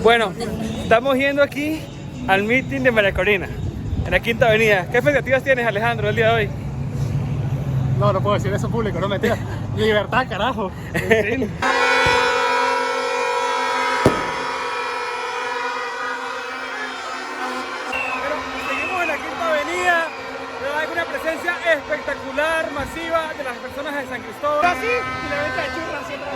Bueno, estamos yendo aquí al meeting de María Corina, en la Quinta Avenida. ¿Qué expectativas tienes, Alejandro, el día de hoy? No puedo decir eso público, no mentira. Libertad, carajo. En fin. Pero seguimos en la Quinta Avenida, pero hay una presencia espectacular, masiva de las personas de San Cristóbal. Así, y la venta de churras siempre.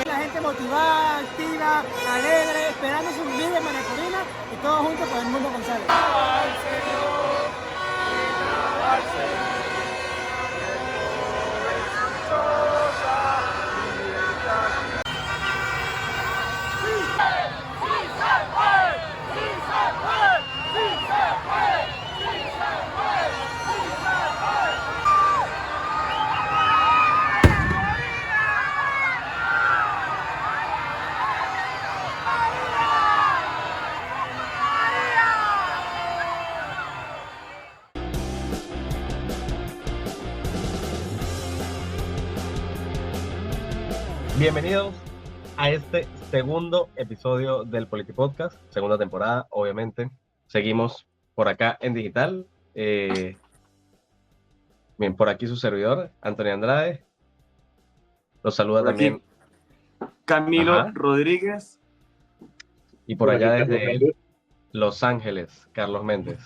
La gente motivada, activa, alegre, esperando su líder María Corina y todos juntos por el mundo González. Bienvenidos a este segundo episodio del Politipodcast, segunda temporada, obviamente. Seguimos por acá en digital. Bien, por aquí su servidor, Antonio Andrade. Los saluda Por aquí, también Camilo Ajá. Rodríguez. y por allá aquí, desde Los Ángeles, Carlos Méndez,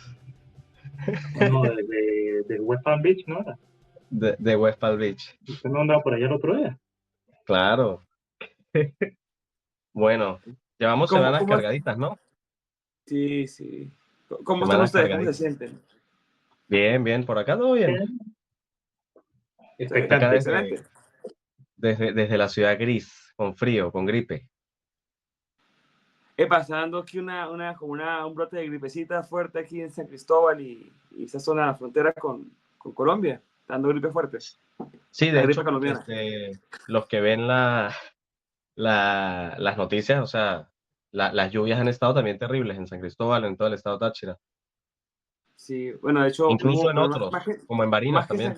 No, de West Palm Beach, ¿no? de West Palm Beach. ¿Usted no andaba por allá el otro día? Claro. Bueno, llevamos semanas cargaditas, ¿no? Sí, sí. ¿Cómo están Semanas ustedes? ¿Cómo se cargaditas. sienten? Bien, por acá todo bien. Expectante. Acá Excelente. desde la ciudad gris, con frío, con gripe. Pasando aquí un brote de gripecita fuerte aquí en San Cristóbal y esa zona de la frontera con Colombia, dando gripe fuerte. Sí, La de gripe hecho, colombiana. los que ven las noticias, o sea, las lluvias han estado también terribles en San Cristóbal, en todo el estado Táchira. Sí, bueno, de hecho, Incluso en pero otros, como en Barinas también.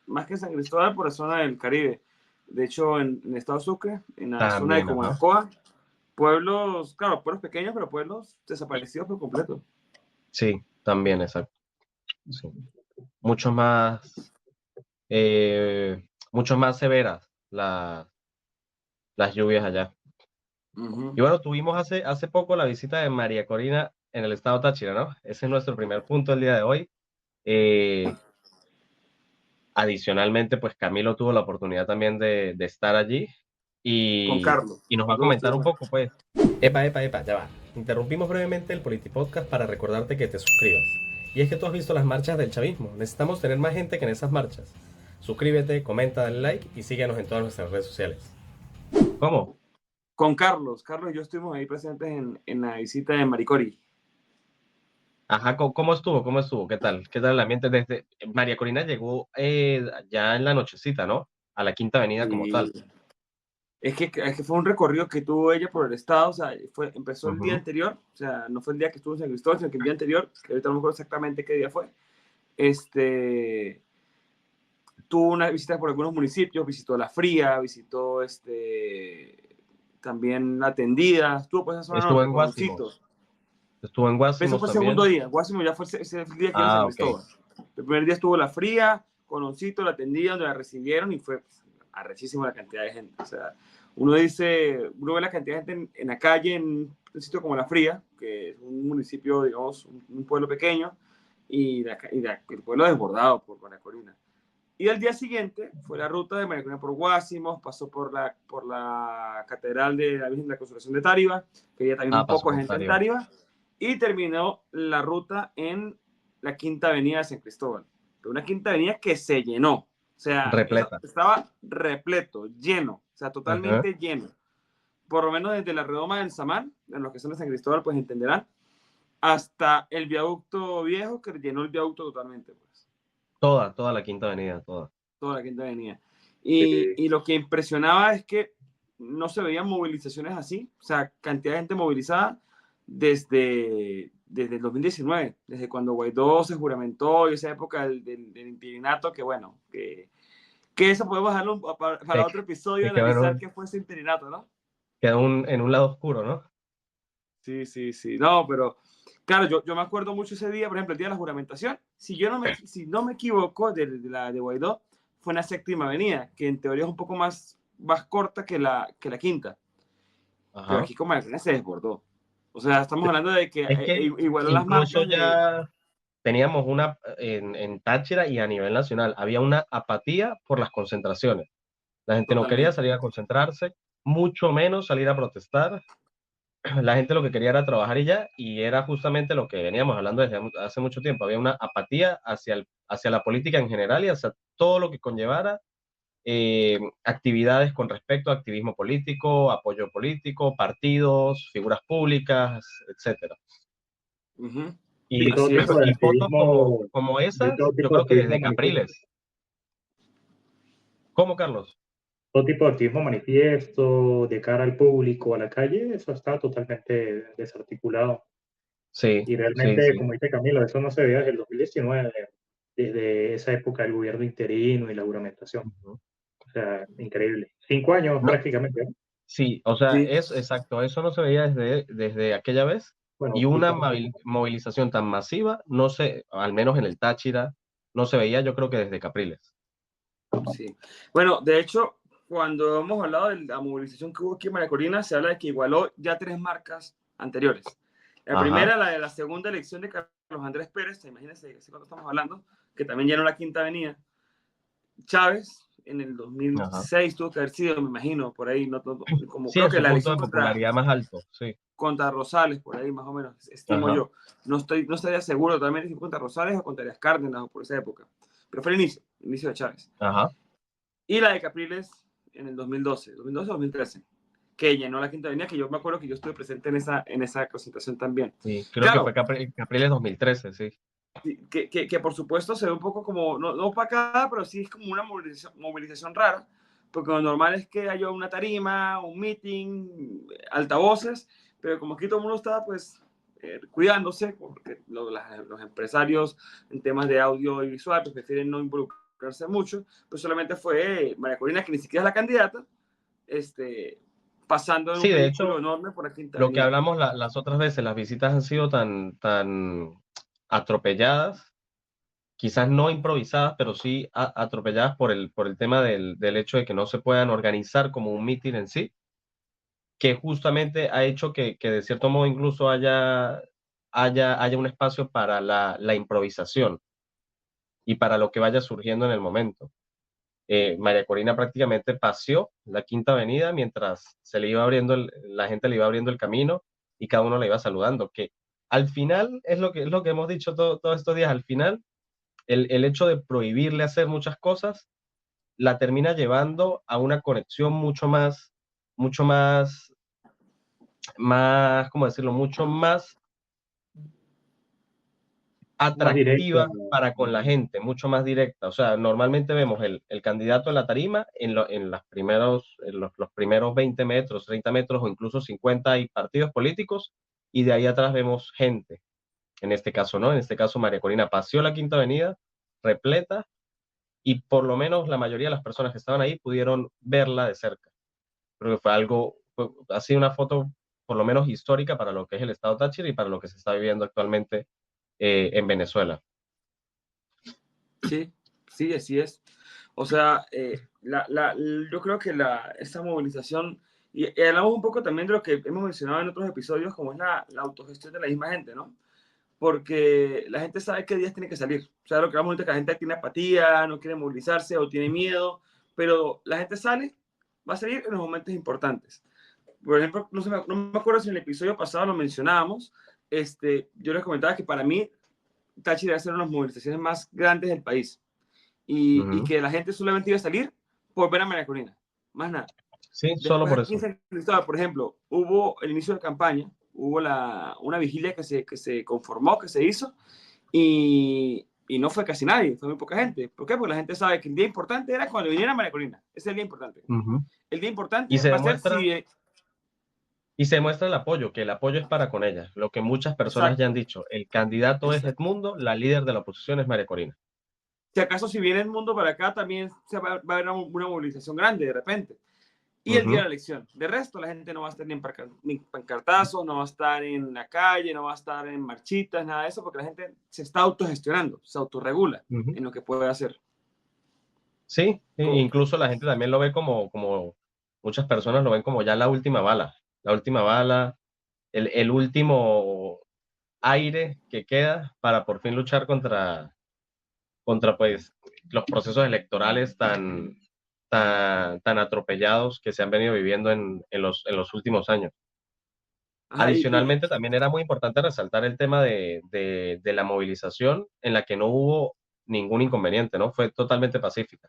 más que San Cristóbal, por la zona del Caribe. De hecho, en el estado Sucre, en la zona de También, ajá. Comacoa, pueblos, claro, pueblos pequeños, pero pueblos desaparecidos por completo. Sí, también, exacto. Sí. Mucho más severas las lluvias allá. Uh-huh. Y bueno, tuvimos hace poco la visita de María Corina en el estado Táchira, ¿no? Ese es nuestro primer punto del día de hoy. Adicionalmente, pues Camilo tuvo la oportunidad también de estar allí Con Carlos. y nos va a comentar un poco, pues. Epa, ya va. Interrumpimos brevemente el Politipodcast para recordarte que te suscribas. Y es que tú has visto las marchas del chavismo. Necesitamos tener más gente que en esas marchas. Suscríbete, comenta, dale like y síguenos en todas nuestras redes sociales. ¿Cómo? Con Carlos y yo estuvimos ahí presentes en la visita de Maricori. Ajá, ¿cómo estuvo? ¿Cómo estuvo? ¿Qué tal? ¿Qué tal el ambiente? Desde María Corina llegó ya en la nochecita, ¿no? A la Quinta Avenida como tal. Es que fue un recorrido que tuvo ella por el estado, o sea, empezó el día Ujú. anterior, o sea, no fue el día que estuvo en San Cristóbal, sino que el día anterior, que ahorita no me acuerdo exactamente qué día fue, tuvo una visita por algunos municipios, visitó La Fría, visitó también La Tendida, estuvo por esa zona Estuvo norte, en Coloncitos. Estuvo en Pero eso Guásimos fue el también. segundo día, Guásimo ya fue ese día que iba a San Ah, ok. Cristóbal. El primer día estuvo La Fría, Coloncito, La Tendida, donde la recibieron y fue arrechísima la cantidad de gente. O sea, uno ve la cantidad de gente en la calle, en un sitio como La Fría, que es un municipio, digamos, un pueblo pequeño, y el pueblo desbordado por María Corina. Y al día siguiente fue la ruta de María Corina por Guásimos, pasó por la Catedral de la Virgen de la Consolación de Táriba, que ya también un Pasó poco de por gente en Táriba. Táriba, y terminó la ruta en la Quinta Avenida de San Cristóbal. Pero una Quinta Avenida que se llenó. O sea, Repleta. estaba repleto, lleno, o sea, totalmente Ajá. lleno. Por lo menos desde la redoma del Samán, en los que son de San Cristóbal, pues entenderán, hasta el viaducto viejo, que llenó el viaducto totalmente, pues. Toda la Quinta Avenida, toda. Toda la Quinta Avenida. Y lo que impresionaba es que no se veían movilizaciones así, o sea, cantidad de gente movilizada desde desde el 2019, desde cuando Guaidó se juramentó y esa época del interinato, que bueno, que eso podemos dejarlo para otro episodio, se quedó analizar qué fue ese interinato, ¿no? quedó en un lado oscuro, ¿no? Sí, sí, sí. No, pero claro, yo me acuerdo mucho ese día, por ejemplo, el día de la juramentación. Si no me equivoco, de Guaidó, fue en la Séptima Avenida, que en teoría es un poco más corta que la quinta. Pero Ajá. aquí como la se desbordó. O sea, estamos hablando de que Es que igualó las incluso marcas de... ya teníamos una en Táchira y a nivel nacional, había una apatía por las concentraciones. La gente no quería Totalmente. salir a concentrarse, mucho menos salir a protestar. La gente lo que quería era trabajar y ya, y era justamente lo que veníamos hablando desde hace mucho tiempo. Había una apatía hacia la política en general y hacia todo lo que conllevara actividades con respecto a activismo político, apoyo político, partidos, figuras públicas, etcétera. Ujú. Y todo Así tipo es. de Y fotos activismo, como de esas, todo yo tipo de creo que activismo desde manifiesto. Capriles. ¿Cómo, Carlos? Todo tipo de activismo manifiesto de cara al público, a la calle, eso está totalmente desarticulado. Sí, Y sí, realmente, sí. como dice Camilo, eso no se veía desde el 2019, desde esa época del gobierno interino y la juramentación. Ujú. O sea, increíble. 5 años No, prácticamente, ¿no? sí, o sea, Sí. es exacto, eso no se veía desde aquella vez Bueno, y una quizás un poco más. movilización tan masiva, no sé, al menos en el Táchira, no se veía yo creo que desde Capriles. Sí. Bueno, de hecho, cuando hemos hablado de la movilización que hubo aquí en María Corina, se habla de que igualó ya 3 marcas anteriores. La Ajá, primera, la de la segunda elección de Carlos Andrés Pérez, imagínense de cuánto estamos hablando, que también llenó la Quinta Avenida. Chávez, en el ajá. 2006 tuvo que haber sido, me imagino, por ahí, como Sí, creo en que su la punto elección de popularidad más alto, sí. contra Rosales, por ahí más o menos, estimo Ajá, yo. No estaría seguro también si fue contra Rosales o contra las Cárdenas o por esa época. Pero fue el inicio de Chávez. ajá. Y la de Capriles en el 2012-2013, que llenó la Quinta Avenida, que yo me acuerdo que yo estuve presente en esa presentación también. Sí, creo que fue Claro, Capriles 2013, sí. que por supuesto se ve un poco como, no opacada, pero sí es como una movilización rara, porque lo normal es que haya una tarima, un meeting, altavoces, pero como aquí todo el mundo está pues cuidándose, porque los empresarios en temas de audio y visual pues, prefieren no involucrarse mucho, pues solamente fue María Corina, que ni siquiera es la candidata, pasando en Sí, un de vehículo hecho, enorme por la Quinta lo que Avenida. hablamos las otras veces, las visitas han sido tan atropelladas, quizás no improvisadas, pero sí atropelladas por el tema del hecho de que no se puedan organizar como un mitin en sí, que justamente ha hecho que de cierto modo incluso haya un espacio para la improvisación y para lo que vaya surgiendo en el momento. María Corina prácticamente paseó la Quinta Avenida mientras se le iba abriendo la gente le iba abriendo el camino y cada uno le iba saludando, que al final es lo que hemos dicho todos estos días, al final el hecho de prohibirle hacer muchas cosas la termina llevando a una conexión mucho más, ¿cómo decirlo? Mucho más Más directo. atractiva para con la gente, mucho más directa. O sea, normalmente vemos el candidato en la tarima en los primeros 20 metros, 30 metros o incluso 50 hay partidos políticos y de ahí atrás vemos gente. En este caso, ¿no? En este caso, María Corina paseó la Quinta Avenida repleta y por lo menos la mayoría de las personas que estaban ahí pudieron verla de cerca. Creo que ha sido una foto por lo menos histórica para lo que es el estado Táchira y para lo que se está viviendo actualmente en Venezuela. Sí, sí, así es. O sea, yo creo que esta movilización, y hablamos un poco también de lo que hemos mencionado en otros episodios, como es la autogestión de la misma gente, ¿no? Porque la gente sabe qué días tiene que salir. O sea, lo que vamos a decir, que la gente tiene apatía, no quiere movilizarse o tiene miedo, pero la gente sale, va a salir en los momentos importantes. Por ejemplo, no me acuerdo si en el episodio pasado lo mencionábamos, yo les comentaba que para mí Táchira debe ser una de las movilizaciones más grandes del país y Ujú. que la gente solamente iba a salir por ver a María Corina, más nada. Sí, solo Después por aquí en eso. San Cristóbal, por ejemplo, hubo el inicio de campaña, hubo una vigilia que se conformó, que se hizo, y no fue casi nadie, fue muy poca gente. ¿Por qué? Porque la gente sabe que el día importante era cuando viniera María Corina. Ese es el día importante. Ujú. El día Y importante se va a ser demuestra, si... Y se muestra el apoyo, que el apoyo es para con ella. Lo que muchas personas ya han Exacto, dicho, el candidato es exacto. Edmundo, la líder de la oposición es María Corina. Si acaso si viene el mundo para acá, también va a haber una movilización grande de repente. Y el día de Ujú, la elección. De resto, la gente no va a estar ni en pancartazos, no va a estar en la calle, no va a estar en marchitas, nada de eso, porque la gente se está autogestionando, se autorregula ujú. en lo que puede hacer. Sí, Co- incluso la gente también lo ve como muchas personas lo ven como ya la última bala, el último aire que queda para por fin luchar contra pues los procesos electorales tan atropellados que se han venido viviendo en los últimos años. Ajá, Adicionalmente, también era muy importante resaltar el tema de la movilización en la que no hubo ningún inconveniente, ¿no? Fue totalmente pacífica.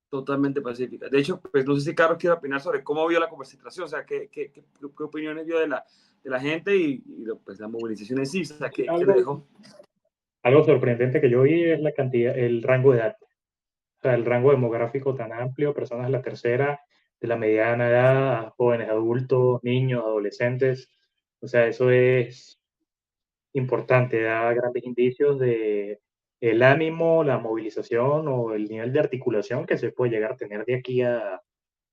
totalmente pacífica. De hecho, pues no sé si Carlos quiere opinar sobre cómo vio la concentración, o sea, qué opiniones vio de la gente pues, la movilización en sí, o sea, Sí, qué le dejó. algo sorprendente que yo vi es la cantidad, el rango de edad. O sea, el rango demográfico tan amplio, personas de la tercera, de la mediana edad, jóvenes adultos, niños, adolescentes. O sea, eso es importante, da grandes indicios de el ánimo, la movilización o el nivel de articulación que se puede llegar a tener de aquí a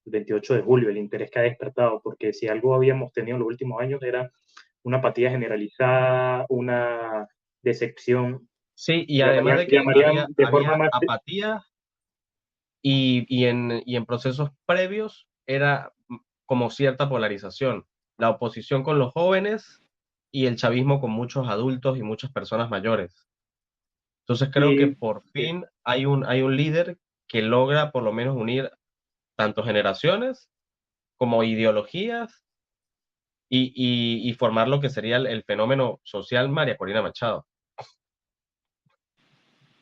el 28 de julio, el interés que ha despertado, porque si algo habíamos tenido en los últimos años era una apatía generalizada, una decepción, Sí, y además de que llamarían de forma había más... apatía y en procesos previos era como cierta polarización. La oposición con los jóvenes y el chavismo con muchos adultos y muchas personas mayores. Entonces creo que Sí, por sí, fin hay un líder que logra por lo menos unir tanto generaciones como ideologías y formar lo que sería el fenómeno social María Corina Machado.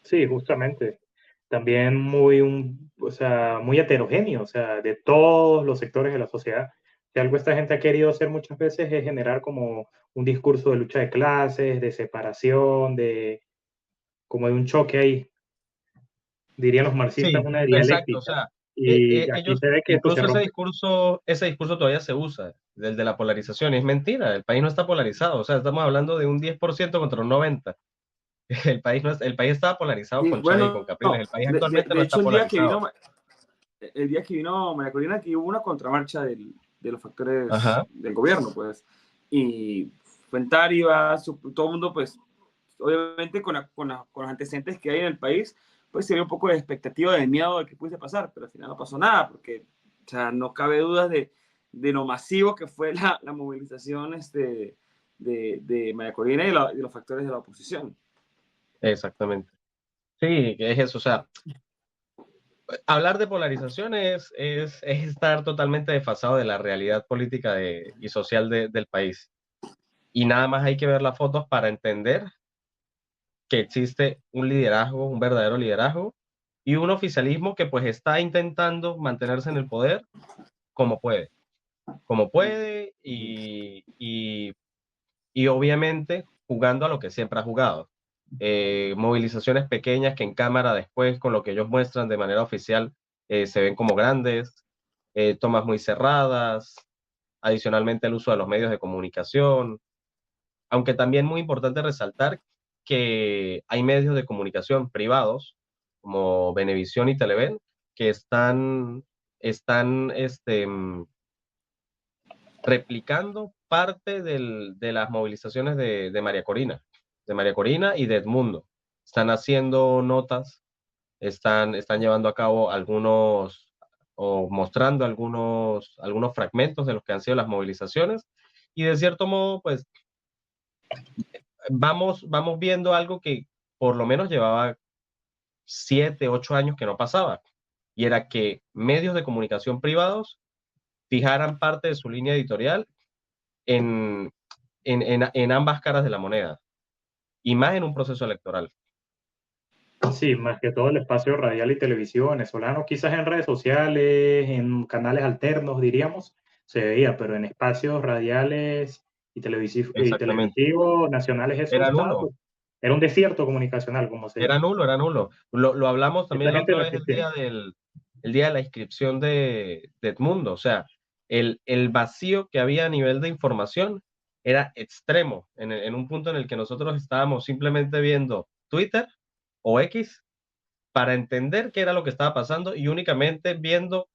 sí, justamente. También o sea, muy heterogéneo, o sea, de todos los sectores de la sociedad. Si algo esta gente ha querido hacer muchas veces es generar como un discurso de lucha de clases, de separación, como de un choque ahí, dirían los marxistas, Sí, una exacto. O dialéctica. sea, Y aquí ellos, se ve que esto se incluso rompe. ese discurso todavía se usa, el de la polarización. Y es mentira, el país no está polarizado. O sea, estamos hablando de un 10% contra un 90%. El país estaba polarizado Sí, con Chávez y con bueno, Capriles. El país actualmente no de está hecho polarizado. el día que vino María Corina, aquí hubo una contramarcha de los factores Ajá. del gobierno, pues, y fue en Táriva, todo el mundo, pues, obviamente con los antecedentes que hay en el país, pues sería un poco de expectativa, de miedo de que pudiese pasar, pero al final no pasó nada, porque, o sea, no cabe duda de lo masivo que fue la movilización de María Corina y los factores de la oposición. Exactamente. Sí, es eso. O sea, hablar de polarización es estar totalmente desfasado de la realidad política y social del país. Y nada más hay que ver las fotos para entender que existe un liderazgo, un verdadero liderazgo, y un oficialismo que pues está intentando mantenerse en el poder como puede y obviamente jugando a lo que siempre ha jugado. Movilizaciones pequeñas que en cámara después, con lo que ellos muestran de manera oficial, se ven como grandes, tomas muy cerradas, adicionalmente el uso de los medios de comunicación, aunque también muy importante resaltar que hay medios de comunicación privados como Venevisión y Televen que están replicando parte de las movilizaciones de María Corina y de Edmundo. Están haciendo notas, están llevando a cabo algunos o mostrando algunos fragmentos de lo que han sido las movilizaciones y de cierto modo, pues vamos viendo algo que por lo menos llevaba 7, 8 años que no pasaba, y era que medios de comunicación privados fijaran parte de su línea editorial en, en ambas caras de la moneda, y más en un proceso electoral. Sí, más que todo el espacio radial y televisivo venezolano, quizás en redes sociales, en canales alternos, diríamos, se veía, pero en espacios radiales y Exactamente. televisivos nacionales eso Era estaba, nulo, pues, era un desierto comunicacional, como se era dice. nulo, era nulo. Lo hablamos también Esta la gente otra no vez existía. el día de la inscripción de Edmundo. O sea, el vacío que había a nivel de información era extremo, en un punto en el que nosotros estábamos simplemente viendo Twitter o X para entender qué era lo que estaba pasando y únicamente viendo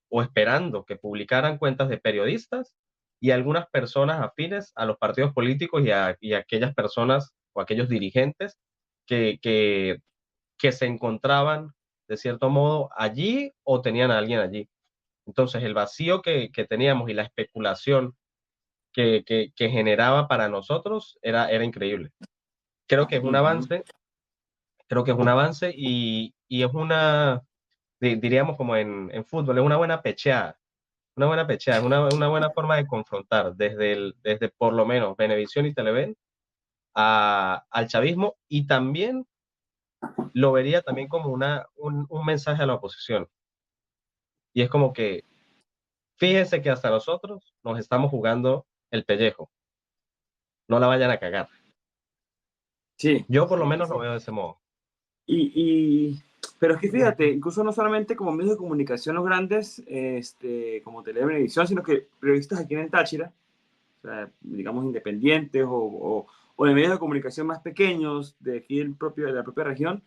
o esperando que publicaran cuentas de periodistas y algunas personas afines a los partidos políticos y a aquellas personas o aquellos dirigentes que, que, que se encontraban de cierto modo allí o tenían a alguien allí. Entonces el vacío que teníamos y la especulación que generaba para nosotros era increíble. Creo que es un avance, creo que es un avance y es una, diríamos como en fútbol, es una buena pecheada. Una buena pecheada, es una buena forma de confrontar desde por lo menos Venevisión y Televen al chavismo, y también lo vería también como un mensaje a la oposición. Y es como que, fíjense que hasta nosotros nos estamos jugando el pellejo. No la vayan a cagar. Sí. Yo por lo menos lo veo de ese modo. Pero es que fíjate, incluso no solamente como medios de comunicación los grandes, como Televisión, sino que periodistas aquí en Táchira, o sea, digamos independientes o de medios de comunicación más pequeños de aquí de la propia región,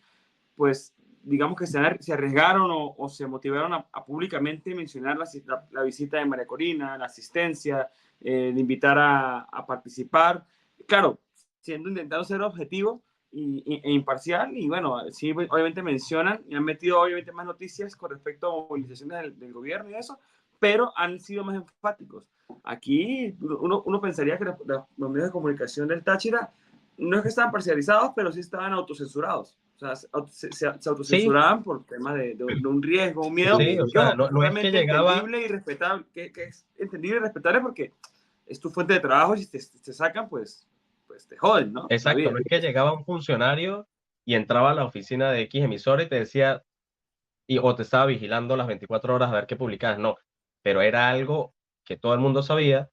pues digamos que se arriesgaron o se motivaron a públicamente mencionar la visita de María Corina, la asistencia, de invitar a participar. Claro, intentando ser objetivo e imparcial, y bueno, sí, obviamente mencionan y han metido obviamente más noticias con respecto a movilizaciones del gobierno y eso, pero han sido más enfáticos. Aquí uno pensaría que los medios de comunicación del Táchira no es que estaban parcializados, pero sí estaban autocensurados. O sea, se autocensuraban por temas de un riesgo, un miedo, Sí, o que sea, ojo, no es que llegaba, entendible y respetable, que es entendible y respetable porque es tu fuente de trabajo y si te sacan, pues te joden, ¿no? La exacto, vida. no es que llegaba un funcionario y entraba a la oficina de X emisora y te decía, o te estaba vigilando las 24 horas a ver qué publicabas, no, pero era algo que todo el mundo sabía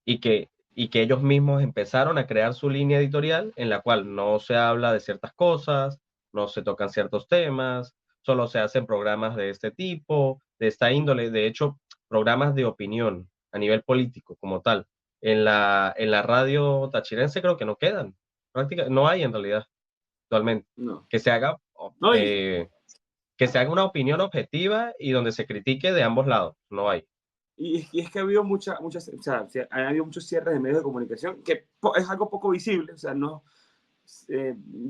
y que ellos mismos empezaron a crear su línea editorial en la cual no se habla de ciertas cosas, no se tocan ciertos temas, solo se hacen programas de este tipo, de esta índole, de hecho, programas de opinión a nivel político como tal. En la radio tachirense creo que no quedan, prácticamente no hay en realidad actualmente. No. Que se haga, No, que se haga una opinión objetiva y donde se critique de ambos lados, no hay. y es que ha habido muchas, o sea, han habido muchos cierres de medios de comunicación que es algo poco visible, o sea, no,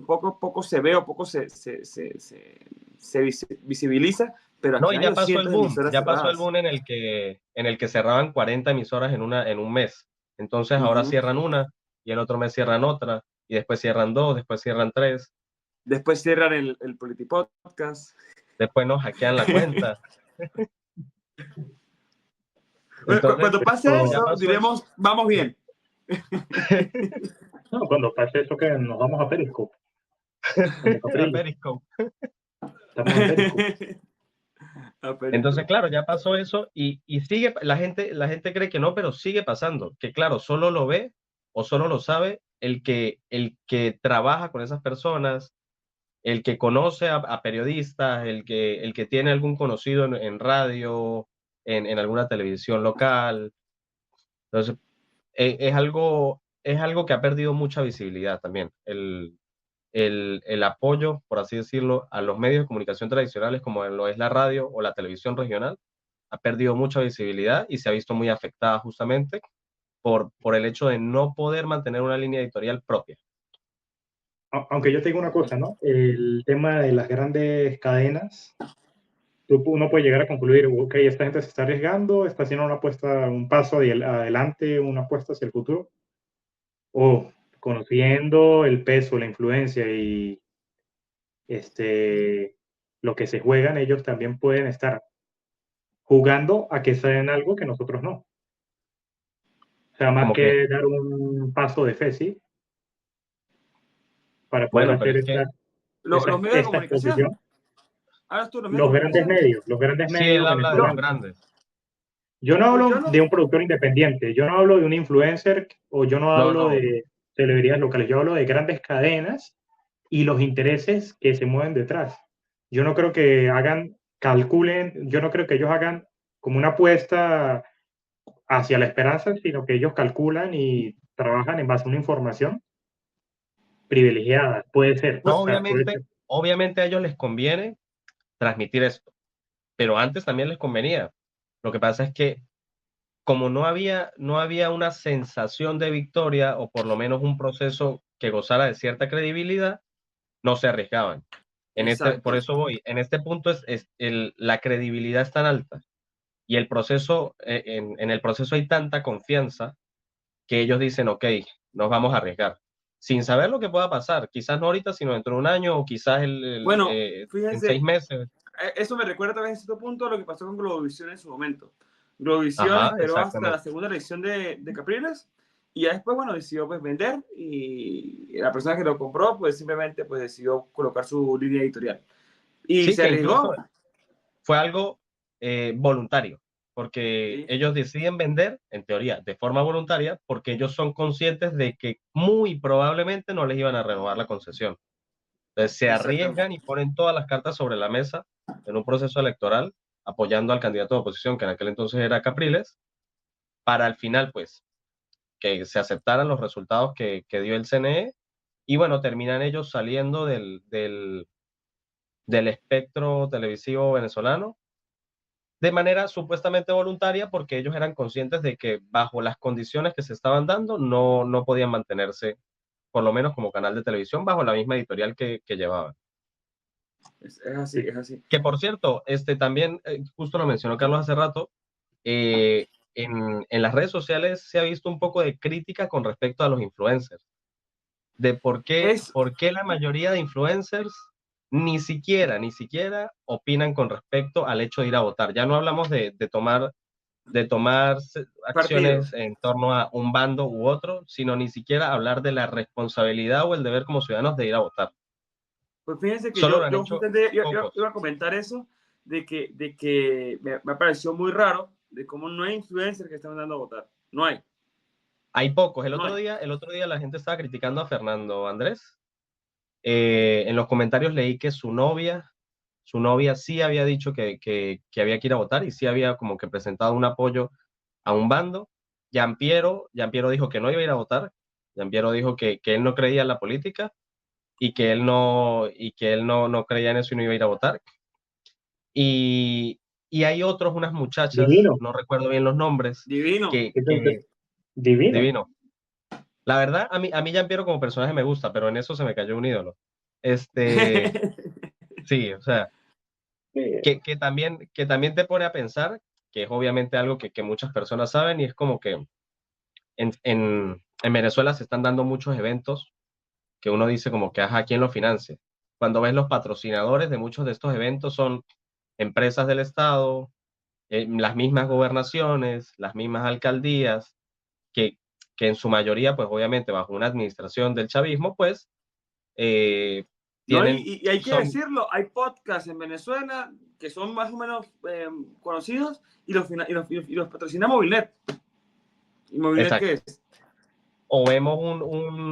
poco se ve o poco se visibiliza, pero No, aquí y han habido cientos de emisoras ya pasó el cerradas. boom en el que cerraban 40 emisoras en un mes. Entonces ahora cierran una y el otro mes cierran otra y después cierran dos, después cierran tres, Después cierran el Politipodcast. después nos hackean la cuenta. Entonces, Cuando pase ya eso, pasó eso. diremos, vamos bien. No, cuando pase eso que nos vamos a Periscope. Como A Capriles, Periscope. estamos en Periscope. Entonces, claro, ya pasó eso y sigue, la gente cree que no, pero sigue pasando. Que claro, solo lo ve o solo lo sabe el que trabaja con esas personas, el que conoce a periodistas, el que tiene algún conocido en radio, en alguna televisión local. Entonces, es algo que ha perdido mucha visibilidad también. El apoyo, por así decirlo, a los medios de comunicación tradicionales como lo es la radio o la televisión regional, ha perdido mucha visibilidad y se ha visto muy afectada justamente por el hecho de no poder mantener una línea editorial propia. Aunque yo te digo una cosa, ¿no? El tema de las grandes cadenas, uno puede llegar a concluir, ok, esta gente se está arriesgando, está haciendo una apuesta, un paso adelante, una apuesta hacia el futuro, o conociendo el peso, la influencia y lo que se juegan, ellos también pueden estar jugando a que sean algo que nosotros no. O sea, más Como que que, dar un paso de fe, ¿sí? Para poder bueno, pero hacer es que Los medios de esta comunicación. exposición. Ahora tú, los medios de comunicación. Los grandes sí, él medios habla de los venezolanos. grandes. Yo no Pues hablo yo no. de un productor independiente, yo no hablo de un influencer o yo no No, hablo no, de celebridades locales, yo hablo de grandes cadenas y los intereses que se mueven detrás. Yo no creo que calculen, yo no creo que ellos hagan como una apuesta hacia la esperanza, sino que ellos calculan y trabajan en base a una información privilegiada. Puede ser, No, o sea, puede ser. obviamente a ellos les conviene transmitir esto, pero antes también les convenía. Lo que pasa es que como no había una sensación de victoria o por lo menos un proceso que gozara de cierta credibilidad, no se arriesgaban. Por Exacto. eso voy, en este punto la credibilidad es tan alta y el proceso, en el proceso hay tanta confianza que ellos dicen, ok, nos vamos a arriesgar, sin saber lo que pueda pasar, quizás no ahorita, sino dentro de un año o quizás Bueno, en 6 fíjense, meses. eso me recuerda también en cierto punto a lo que pasó con Globovisión en su momento. Globovisión Ajá, esperó hasta la exactamente. segunda elección de Capriles y ya después, bueno, decidió pues vender y la persona que lo compró pues simplemente pues decidió colocar su línea editorial. Y Sí, se que arriesgó. incluso fue algo voluntario, porque Sí, ellos deciden vender, en teoría, de forma voluntaria, porque ellos son conscientes de que muy probablemente no les iban a renovar la concesión. Entonces se exactamente. arriesgan y ponen todas las cartas sobre la mesa en un proceso electoral, apoyando al candidato de oposición, que en aquel entonces era Capriles, para al final, pues, que se aceptaran los resultados que dio el CNE, y bueno, terminan ellos saliendo del espectro televisivo venezolano de manera supuestamente voluntaria, porque ellos eran conscientes de que bajo las condiciones que se estaban dando no podían mantenerse, por lo menos como canal de televisión, bajo la misma editorial que llevaban. Es así, Sí. es así. Que por cierto, también, justo lo mencionó Carlos hace rato, en las redes sociales se ha visto un poco de crítica con respecto a los influencers, de Es, por qué la mayoría de influencers ni siquiera opinan con respecto al hecho de ir a votar. Ya no hablamos de tomar partido. acciones en torno a un bando u otro, sino ni siquiera hablar de la responsabilidad o el deber como ciudadanos de ir a votar. Pues fíjense que Solo lo han yo hecho justamente pocos. iba a comentar eso, de que me pareció muy raro de cómo no hay influencers que están dando a votar. No hay, Hay pocos. no hay. El otro día la gente estaba criticando a Fernando Andrés. En los comentarios leí que su novia sí había dicho que había que ir a votar y sí había como que presentado un apoyo a un bando. Giampiero dijo que no iba a ir a votar. Giampiero dijo que él no creía en la política y que él no creía en eso y no iba a ir a votar. Y, y hay otros, unas muchachas, Divino, no recuerdo bien los nombres, Divino. que divino. divino. La verdad, a mí Giampiero como personaje me gusta, pero en eso se me cayó un ídolo. Este, sí, o sea, Eh, que también te pone a pensar, que es obviamente algo que muchas personas saben, y es como que en Venezuela se están dando muchos eventos que uno dice como que, ajá, ¿quién lo financia? Cuando ves los patrocinadores de muchos de estos eventos son empresas del Estado, las mismas gobernaciones, las mismas alcaldías, que, que en su mayoría, pues obviamente bajo una administración del chavismo, pues eh, No, tienen, y hay que son, decirlo, hay podcasts en Venezuela que son más o menos conocidos y y los patrocina Movilnet. ¿Y Movilnet qué exacto, es? o vemos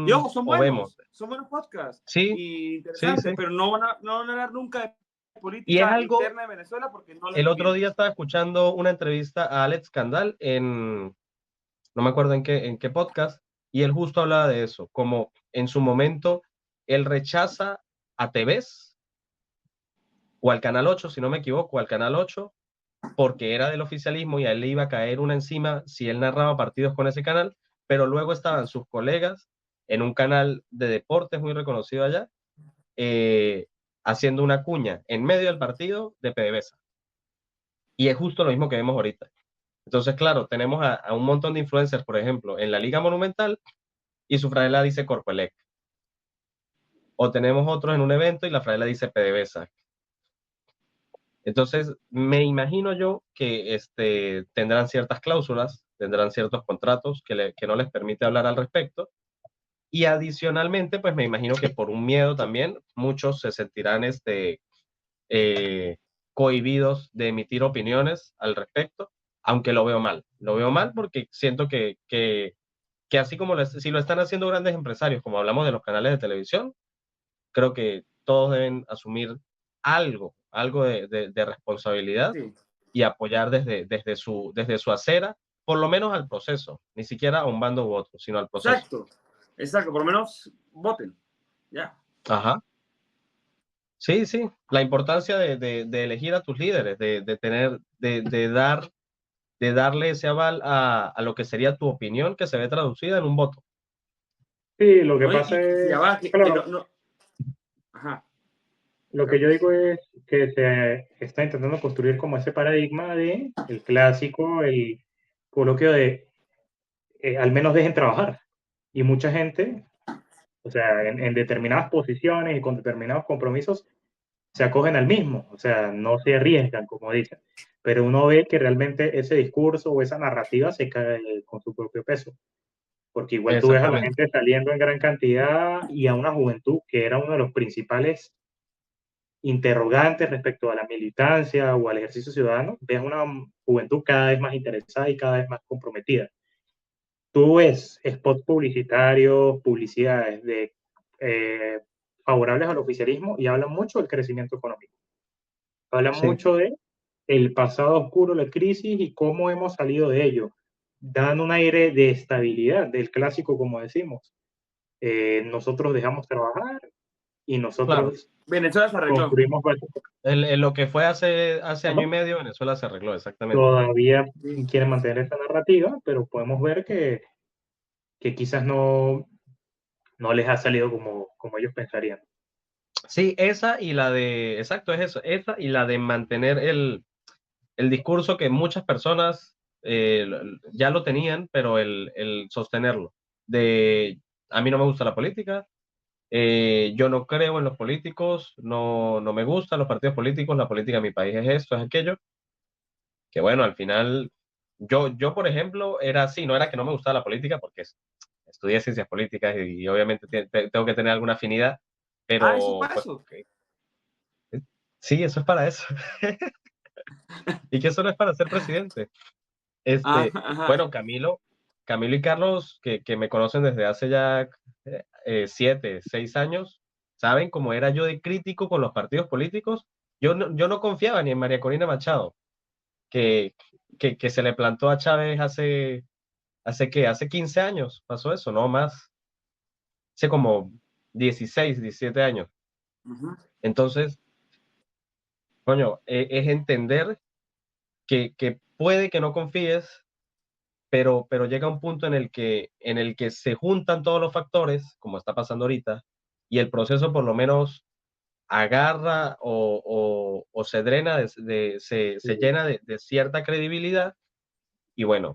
Y ojo, o vemos, son buenos podcasts sí, y sí, interesantes, sí. pero no van a hablar nunca de Y es política algo, interna de Venezuela porque no les el otro conviene. día estaba escuchando una entrevista a Alex Candal no me acuerdo en qué podcast, y él justo hablaba de eso, como en su momento él rechaza a TVs o al Canal 8 si no me equivoco, al Canal 8 porque era del oficialismo y a él le iba a caer una encima si él narraba partidos con ese canal, pero luego estaban sus colegas en un canal de deportes muy reconocido allá, eh, haciendo una cuña en medio del partido de PDVSA. Y es justo lo mismo que vemos ahorita. Entonces, claro, tenemos a un montón de influencers, por ejemplo, en la Liga Monumental y su franela dice Corpoelec. O tenemos otros en un evento y la franela dice PDVSA. Entonces, me imagino yo que tendrán ciertas cláusulas, tendrán ciertos contratos que no les permite hablar al respecto. Y adicionalmente, pues me imagino que por un miedo también, muchos se sentirán eh, cohibidos de emitir opiniones al respecto, aunque lo veo mal. Lo veo mal porque siento que así como si lo están haciendo grandes empresarios, como hablamos de los canales de televisión, creo que todos deben asumir algo de responsabilidad Sí. y apoyar desde su acera por lo menos al proceso, ni siquiera a un bando u otro, sino al proceso. Exacto, por lo menos voten. Ya. Ajá. Sí, sí, la importancia de elegir a tus líderes, de tener, de darle ese aval a lo que sería tu opinión que se ve traducida en un voto. Sí, lo que ¿No? pasa Y ya es, va, que claro, no. Ajá. lo que yo digo es que se está intentando construir como ese paradigma de el clásico, el coloquio de al menos dejen trabajar. Y mucha gente, o sea, en determinadas posiciones y con determinados compromisos, se acogen al mismo, o sea, no se arriesgan, como dicen. Pero uno ve que realmente ese discurso o esa narrativa se cae con su propio peso. Porque igual tú ves a la Exactamente. gente saliendo en gran cantidad y a una juventud que era uno de los principales interrogantes respecto a la militancia o al ejercicio ciudadano, ves una juventud cada vez más interesada y cada vez más comprometida. Tú ves spots publicitarios, publicidades de, eh, favorables al oficialismo y hablan mucho del crecimiento económico. Hablan Sí, mucho de el pasado oscuro, la crisis y cómo hemos salido de ello. Dan un aire de estabilidad, del clásico, como decimos. Nosotros dejamos trabajar y claro. nosotros Venezuela se arregló. construimos bases. Lo que fue hace año y Ajá. medio, Venezuela se arregló, exactamente. Todavía Sí. quieren mantener esta narrativa, pero podemos ver que quizás no les ha salido como ellos pensarían. Sí, esa y la de, exacto, es eso, esa y la de mantener el discurso que muchas personas ya lo tenían, pero el sostenerlo. De, a mí no me gusta la política, yo no creo en los políticos, no me gustan los partidos políticos, la política en mi país es esto, es aquello, que bueno, al final, yo por ejemplo, era así, no era que no me gustaba la política, porque estudié ciencias políticas y obviamente tengo que tener alguna afinidad, Ah, eso es pero para pues eso. sí, eso es para eso. Y que eso no es para ser presidente. Ajá. Bueno, Camilo y Carlos, que me conocen desde hace ya 7, 6 años, saben cómo era yo de crítico con los partidos políticos. Yo no confiaba ni en María Corina Machado, que, que se le plantó a Chávez hace 15 años, pasó eso, no más, hace como 16, 17 años. Ujú. Entonces, coño, es entender que puede que no confíes, pero llega un punto en el que se juntan todos los factores, como está pasando ahorita, y el proceso por lo menos agarra o se drena, se llena de cierta credibilidad, y bueno,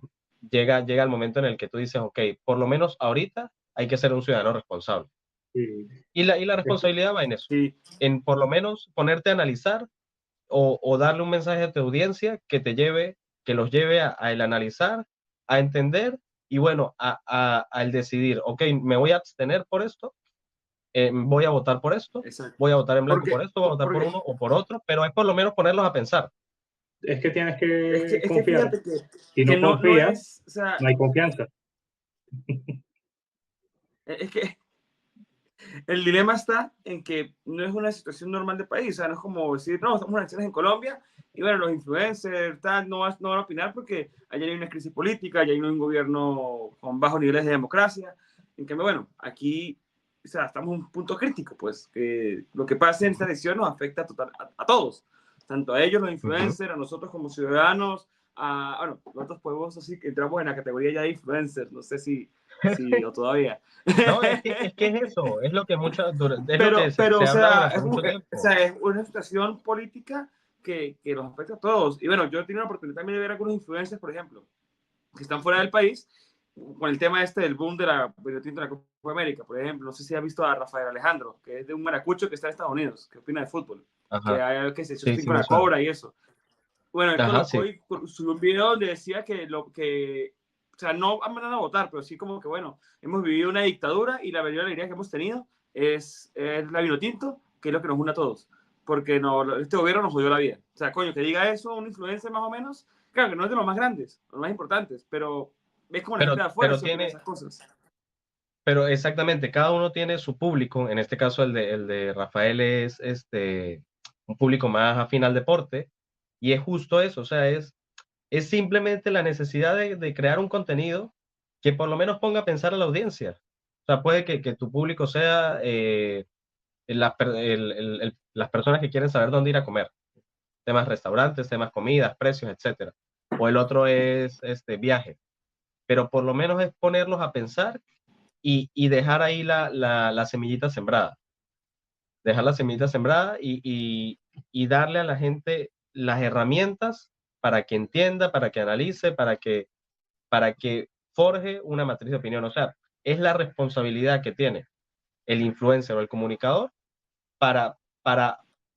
llega el momento en el que tú dices, ok, por lo menos ahorita hay que ser un ciudadano responsable. Sí. Y la responsabilidad va en eso, Sí. en por lo menos ponerte a analizar o darle un mensaje a tu audiencia que los lleve a el analizar, a entender y bueno, al decidir, ok, me voy a abstener por esto, voy a votar por esto, Exacto. voy a votar en blanco por Porque, esto, voy a votar por porque uno o por otro, pero es por lo menos ponerlos a pensar. Es que tienes es que, que es que confiar. fíjate Si que no no confías, es, o sea, no hay confianza. es que el dilema está en que no es una situación normal de país, o sea, no es como decir, no, estamos en elecciones en Colombia y bueno, los influencers tal, no van a opinar porque allá hay una crisis política, allá hay un gobierno con bajos niveles de democracia. En cambio, bueno, aquí, o sea, estamos en un punto crítico, pues, que lo que pase en esta elección nos afecta a todos, tanto a ellos, los Ujú. influencers, a nosotros como ciudadanos, bueno, nosotros podemos así que entramos en la categoría ya de influencers, no sé si o todavía. No, es que es eso, es lo que es lo que se O habla sea, durante mucho o tiempo. sea, es una situación política que nos afecta a todos. Y bueno, yo he tenido la oportunidad también de ver algunos influencers, por ejemplo, que están fuera del país, con el tema este del boom de la de la Copa América, por ejemplo. No sé si has visto a Rafael Alejandro, que es de un maracucho que está en Estados Unidos, que opina de fútbol, Ajá, que se sí, sostiene sí con me la suena. cobra y eso. Bueno, él Ajá, colocó sí. y subió un video donde decía o sea, no han mandado a votar, pero sí como que, bueno, hemos vivido una dictadura y la mayor alegría que hemos tenido es la vino tinto, que es lo que nos une a todos. Porque no, este gobierno nos jodió la vida. O sea, coño, que diga eso un influencer más o menos, claro que no es de los más grandes, los más importantes, pero ves como la gente de afuera Pero se opina tiene, esas cosas. pero exactamente, cada uno tiene su público, en este caso el de Rafael es un público más afín al deporte, y es justo eso, o sea, es simplemente la necesidad de crear un contenido que por lo menos ponga a pensar a la audiencia. O sea, puede que tu público sea las personas que quieren saber dónde ir a comer, temas restaurantes, temas comidas, precios, etcétera. O el otro es viaje. Pero por lo menos es ponerlos a pensar y dejar ahí la semillita sembrada. Dejar la semillita sembrada y darle a la gente las herramientas para que entienda, para que analice, para que forje una matriz de opinión. O sea, es la responsabilidad que tiene el influencer o el comunicador para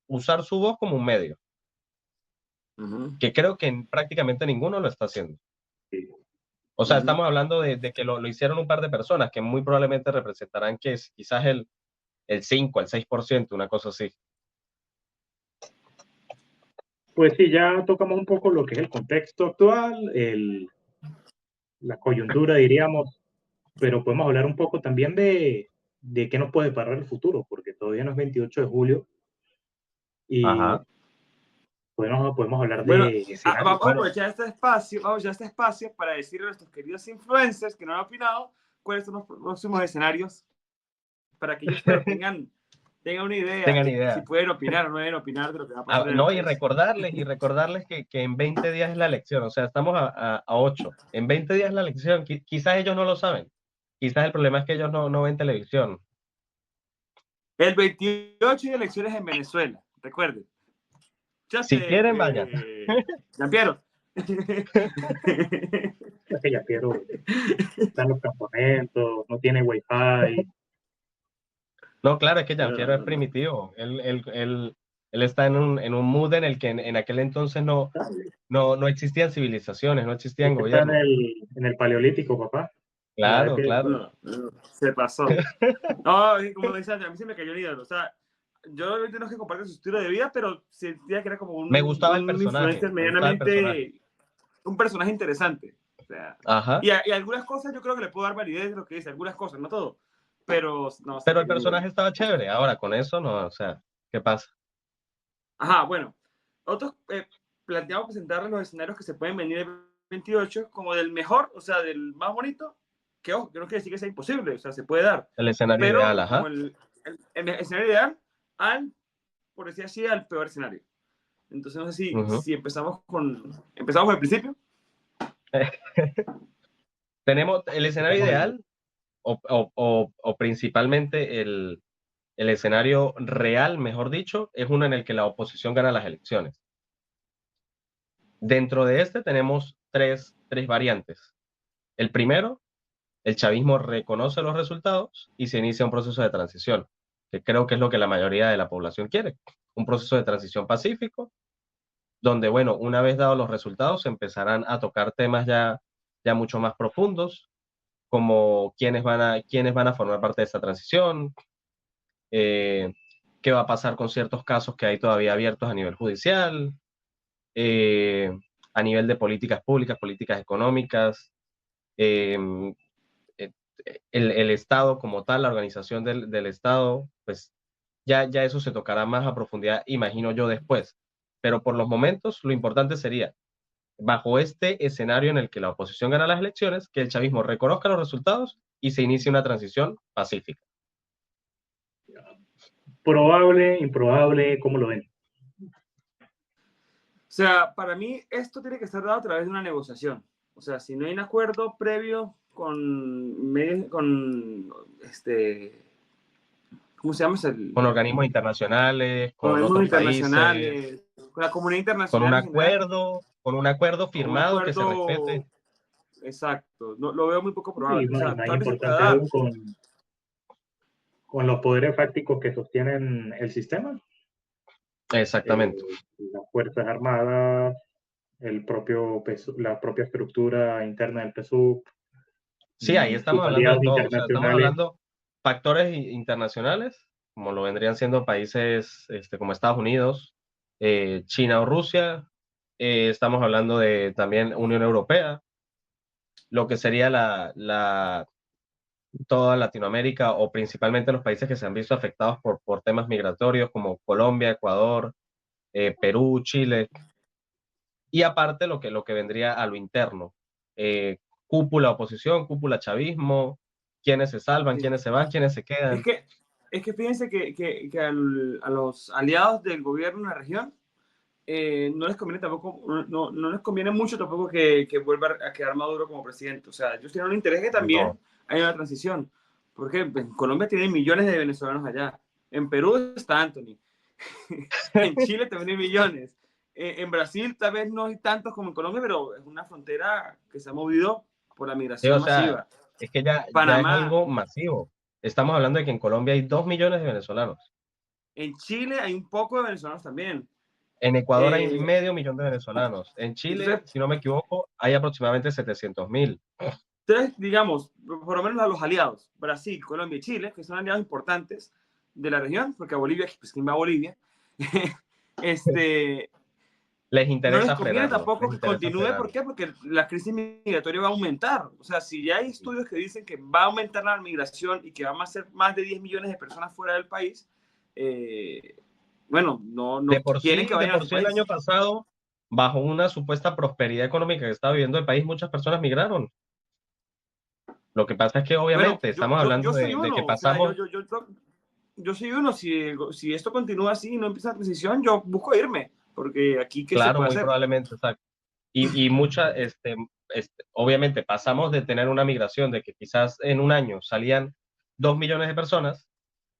usar su voz como un medio, que creo que prácticamente ninguno lo está haciendo. Sí. O sea, estamos hablando de que lo hicieron un par de personas que muy probablemente representarán que es quizás el 5, el 6%, una cosa así. Pues sí, ya tocamos un poco lo que es el contexto actual, la coyuntura, diríamos, pero podemos hablar un poco también de qué nos puede parar el futuro, porque todavía no es 28 de julio y Ajá. podemos hablar Bueno, de escenarios. vamos a aprovechar este espacio para decirle a nuestros queridos influencers que no han opinado cuáles son los próximos escenarios para que ellos tengan una idea Tengan de si idea. pueden opinar o no deben opinar de lo que va a pasar en el No, y país. recordarles que en 20 días es la elección, o sea, estamos a 8. En 20 días es la elección, quizás ellos no lo saben. Quizás el problema es que ellos no ven televisión. El 28 hay elecciones en Venezuela, recuerden. Si quieren, vayan. Gianpiero. Es que ya quiero, están los campamentos, no tiene wifi. No, claro, es que Gianpiero es primitivo. Él está en un mood en el que en aquel entonces no existían civilizaciones, no existían Está gobiernos. en el paleolítico, papá. Claro, claro. No, se pasó. No, como dice Andrea, a mí se me cayó el ídolo. O sea, yo obviamente no es que comparte su estilo de vida, pero sentía que era como Me gustaba el un personaje. influencer Me gustaba el personaje. medianamente, un personaje interesante. O sea, Ajá. y algunas cosas yo creo que le puedo dar validez de lo que dice, algunas cosas, no todo. Pero no, Pero el personaje estaba chévere. Ahora, con eso no, o sea, ¿qué pasa? Ajá, bueno. Otros planteamos presentarles los escenarios que se pueden venir el 28 como del mejor, o sea, del más bonito, que ojo, que no quiere decir que sea imposible, o sea, se puede dar. El escenario Pero ideal, ajá. como el escenario ideal por decir así, al peor escenario. Entonces no sé si empezamos con el principio. Tenemos el escenario ideal o principalmente el escenario real, mejor dicho, es uno en el que la oposición gana las elecciones. Dentro de este tenemos tres variantes. El primero, el chavismo reconoce los resultados y se inicia un proceso de transición, que creo que es lo que la mayoría de la población quiere. Un proceso de transición pacífico, donde, bueno, una vez dados los resultados, se empezarán a tocar temas ya mucho más profundos, como quiénes van a formar parte de esta transición, qué va a pasar con ciertos casos que hay todavía abiertos a nivel judicial, a nivel de políticas públicas, políticas económicas, el Estado como tal, la organización del Estado, pues ya eso se tocará más a profundidad, imagino yo, después. Pero por los momentos, lo importante sería, bajo este escenario en el que la oposición gana las elecciones, que el chavismo reconozca los resultados y se inicie una transición pacífica. Probable, improbable, ¿cómo lo ven? O sea, para mí esto tiene que ser dado a través de una negociación. O sea, si no hay un acuerdo previo con ¿cómo se llama? Con organismos internacionales, con organismos otros internacionales, países, con la comunidad con internacional. un acuerdo firmado que se respete. Exacto, lo veo muy poco probable. Y más, O sea, más tal vez se pueda importante dar. aún con los poderes fácticos que sostienen el sistema. Exactamente. Las Fuerzas Armadas, la propia estructura interna del PSUV. Sí, ahí estamos sus hablando de aliados todo. O sea, estamos internacionales. hablando factores internacionales, como lo vendrían siendo países como Estados Unidos, China o Rusia. Estamos hablando de también Unión Europea, lo que sería toda Latinoamérica o principalmente los países que se han visto afectados por temas migratorios como Colombia, Ecuador, Perú, Chile. Y aparte lo que vendría a lo interno, cúpula oposición, cúpula chavismo, quiénes se salvan, Sí. quiénes se van, quiénes se quedan. Es que fíjense que a los aliados del gobierno en la región no les conviene tampoco, no les conviene mucho tampoco que vuelva a quedar Maduro como presidente. O sea, ellos tienen un interés que también No. haya una transición. Porque en Colombia tienen millones de venezolanos allá. En Perú está Anthony. En Chile también hay millones. En Brasil tal vez no hay tantos como en Colombia, pero es una frontera que se ha movido por la Sí, migración o sea, masiva. es que ya es Panamá, algo masivo. Estamos hablando de que en Colombia hay 2 millones de venezolanos. en Chile hay un poco de venezolanos también. En Ecuador hay medio millón de venezolanos. En Chile, Entonces, si no me equivoco, hay aproximadamente 700.000. entonces, digamos, por lo menos a los aliados, Brasil, Colombia y Chile, que son aliados importantes de la región, porque a Bolivia, pues ¿quién va a Bolivia? Les No les interesa conviene frenarlo. tampoco Les que interesa continúe. ¿Por frenarlo. qué? Porque la crisis migratoria va a aumentar. O sea, si ya hay estudios que dicen que va a aumentar la migración y que van a ser más de 10 millones de personas fuera del país, bueno, no De por quieren que sí, vayan a su el país. año pasado, bajo una supuesta prosperidad económica que estaba viviendo el país, muchas personas migraron. Lo que pasa es que Bueno, obviamente estamos hablando yo soy de que uno. O sea, pasamos, yo soy uno. Si esto continúa así y no empieza la transición, yo busco irme. Porque aquí, ¿qué se claro, puede muy hacer? probablemente, exacto. Y mucha, obviamente pasamos de tener una migración de que quizás en un año salían 2 millones de personas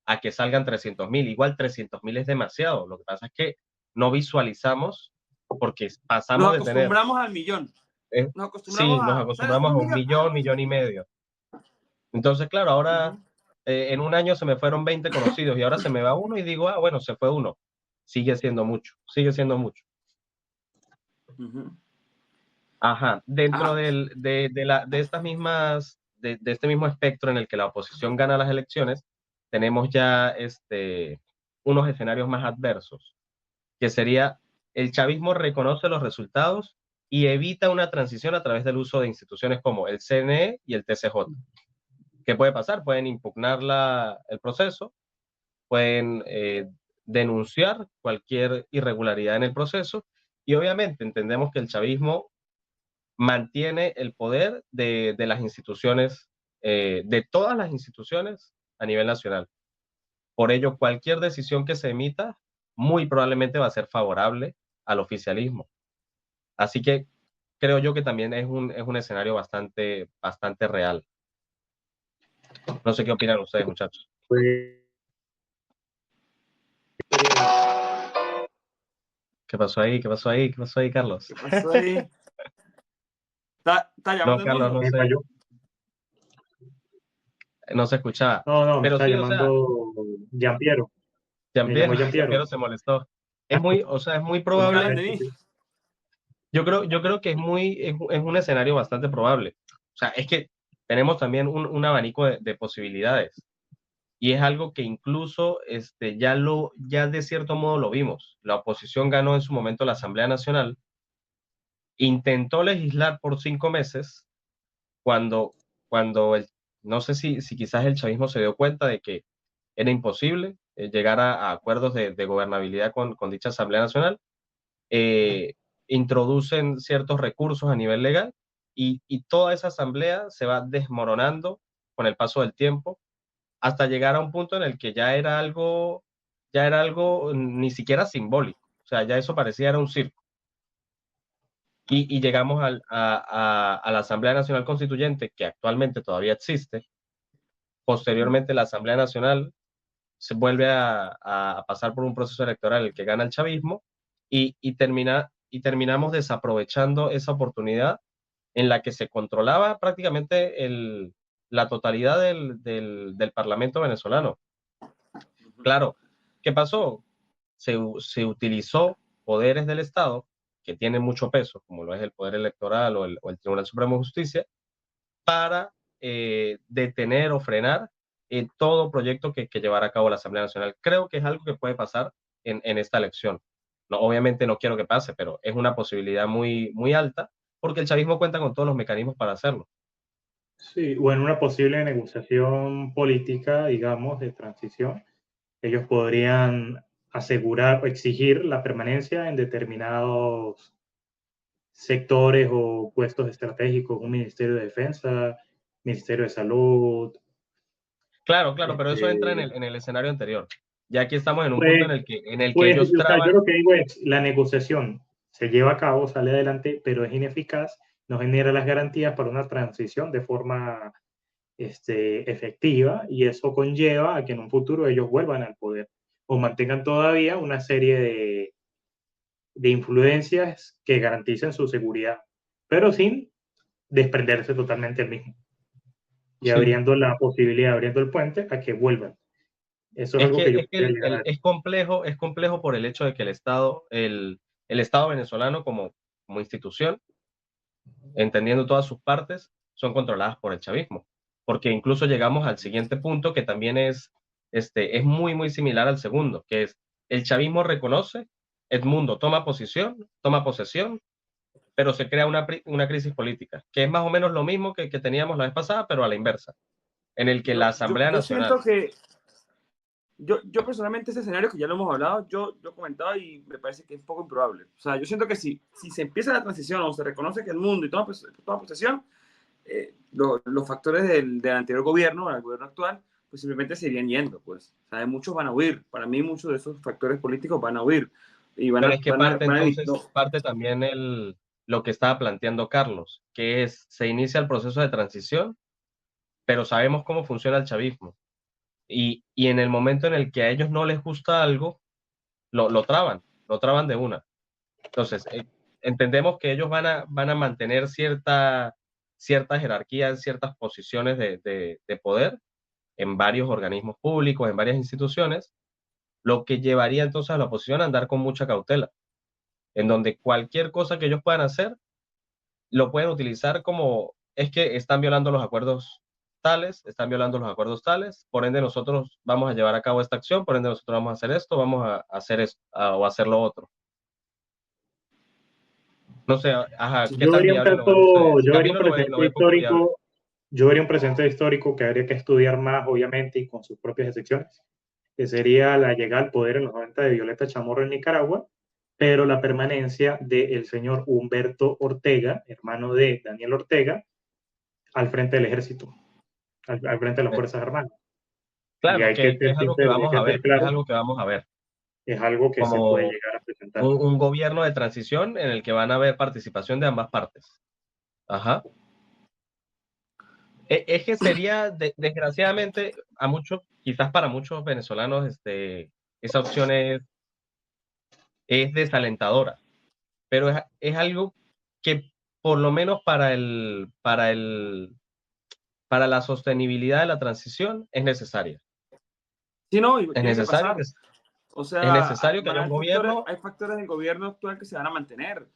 a que salgan 300.000. Igual 300.000 es demasiado. Lo que pasa es que no visualizamos porque Nos pasamos de tener, acostumbramos al millón. Nos sí, acostumbramos nos a, ¿sabes? acostumbramos a un millón, millón y medio. Entonces, claro, ahora en un año se me fueron 20 conocidos y ahora se me va uno y digo, ah, bueno, se fue uno. Sigue siendo mucho, sigue siendo mucho. Ajá, dentro Ajá. de estas mismas, de este mismo espectro en el que la oposición gana las elecciones, tenemos ya unos escenarios más adversos, que sería el chavismo reconoce los resultados y evita una transición a través del uso de instituciones como el CNE y el TCJ. ¿Qué puede pasar? Pueden impugnar el proceso, pueden denunciar cualquier irregularidad en el proceso y obviamente entendemos que el chavismo mantiene el poder de las instituciones, de todas las instituciones a nivel nacional. Por ello, cualquier decisión que se emita muy probablemente va a ser favorable al oficialismo. Así que creo yo que también es un escenario bastante real. No sé qué opinan ustedes, muchachos. ¿Qué pasó ahí? ¿Qué pasó ahí? ¿Qué pasó ahí, Carlos? ¿Qué pasó ahí? ¿Está No, llamando el Carlos, mundo? no sé. No se escuchaba. No, me Pero está sí, o sea, llamando Giampiero. Me llamó Giampiero. Jean-Pierre se molestó. Es muy ¿Por qué probable. hablan de mí? Yo creo que es un escenario bastante probable. O sea, es que tenemos también un abanico de posibilidades. Y es algo que incluso ya de cierto modo lo vimos. La oposición ganó en su momento la Asamblea Nacional, intentó legislar por 5 meses cuando, no sé si quizás el chavismo se dio cuenta de que era imposible llegar a acuerdos de gobernabilidad con dicha Asamblea Nacional, introducen ciertos recursos a nivel legal y toda esa asamblea se va desmoronando con el paso del tiempo hasta llegar a un punto en el que ya era algo ni siquiera simbólico, o sea, ya eso parecía era un circo. Y llegamos a la Asamblea Nacional Constituyente, que actualmente todavía existe. Posteriormente, la Asamblea Nacional se vuelve a pasar por un proceso electoral en el que gana el chavismo y terminamos desaprovechando esa oportunidad en la que se controlaba prácticamente la totalidad del Parlamento venezolano. Claro, ¿qué pasó? Se utilizó poderes del Estado que tienen mucho peso, como lo es el Poder Electoral o el Tribunal Supremo de Justicia, para detener o frenar todo proyecto que llevara a cabo la Asamblea Nacional. Creo que es algo que puede pasar en esta elección. No, obviamente no quiero que pase, pero es una posibilidad muy, muy alta porque el chavismo cuenta con todos los mecanismos para hacerlo. Sí, o en una posible negociación política, digamos, de transición, ellos podrían asegurar o exigir la permanencia en determinados sectores o puestos estratégicos, un Ministerio de Defensa, Ministerio de Salud. Claro, pero eso entra en Este, el escenario anterior. Ya aquí estamos en un punto pues, en el que pues, ellos o sea, yo traban. lo que digo es, la negociación se lleva a cabo, sale adelante, pero es ineficaz, no genera las garantías para una transición de forma efectiva, y eso conlleva a que en un futuro ellos vuelvan al poder o mantengan todavía una serie de influencias que garanticen su seguridad, pero sin desprenderse totalmente del mismo, y Sí. abriendo la posibilidad, abriendo el puente a que vuelvan. Eso es algo que yo Es que quería llegar a es complejo por el hecho de que el Estado venezolano como institución, entendiendo todas sus partes, son controladas por el chavismo. Porque incluso llegamos al siguiente punto que también es muy, muy similar al segundo, que es el chavismo reconoce, Edmundo toma posesión, pero se crea una crisis política, que es más o menos lo mismo que teníamos la vez pasada, pero a la inversa, en el que la Asamblea Yo siento Nacional. que yo personalmente ese escenario que ya lo hemos hablado, yo he comentado y me parece que es poco improbable. O sea, yo siento que si se empieza la transición o se reconoce que el mundo y toma posesión, los factores del anterior gobierno, el gobierno actual, pues simplemente se irían yendo, pues. O sea, muchos van a huir. Para mí muchos de esos factores políticos van a huir. Y Pero es que van a no. parte también lo que estaba planteando Carlos, que se inicia el proceso de transición, pero sabemos cómo funciona el chavismo. Y en el momento en el que a ellos no les gusta algo, lo traban de una. Entonces, entendemos que ellos van a mantener cierta jerarquía, ciertas posiciones de poder en varios organismos públicos, en varias instituciones, lo que llevaría entonces a la oposición a andar con mucha cautela, en donde cualquier cosa que ellos puedan hacer, lo pueden utilizar como, es que están violando los acuerdos tales, están violando los acuerdos tales, por ende nosotros vamos a llevar a cabo esta acción, por ende nosotros vamos a hacer esto, vamos a hacer esto, o hacer lo otro. No sé, ajá, ¿qué Yo tan vería un viable lo ven caso, ustedes? yo vería un Camilo lo precedente ve poco viable. histórico, yo vería un precedente histórico que habría que estudiar más, obviamente, y con sus propias excepciones, que sería la llegada al poder en los 90 de Violeta Chamorro en Nicaragua, pero la permanencia del señor Humberto Ortega, hermano de Daniel Ortega, al frente del ejército, al frente de las Eh, Fuerzas Armadas. Y Claro, hay que que ser es algo que sincero, hay vamos que a ser ver, es claro, algo que vamos a ver, es algo que se puede como llegar a presentar. un gobierno de transición en el que van a haber participación de ambas partes. Ajá. Es que sería, desgraciadamente, a muchos, quizás para muchos venezolanos, esa opción es desalentadora, pero es algo que por lo menos para la sostenibilidad de la transición es necesaria. Sí, no, y Es tiene que necesario pasar. que, O es sea, necesario que haya un gobierno. hay factores del gobierno actual que se van a mantener.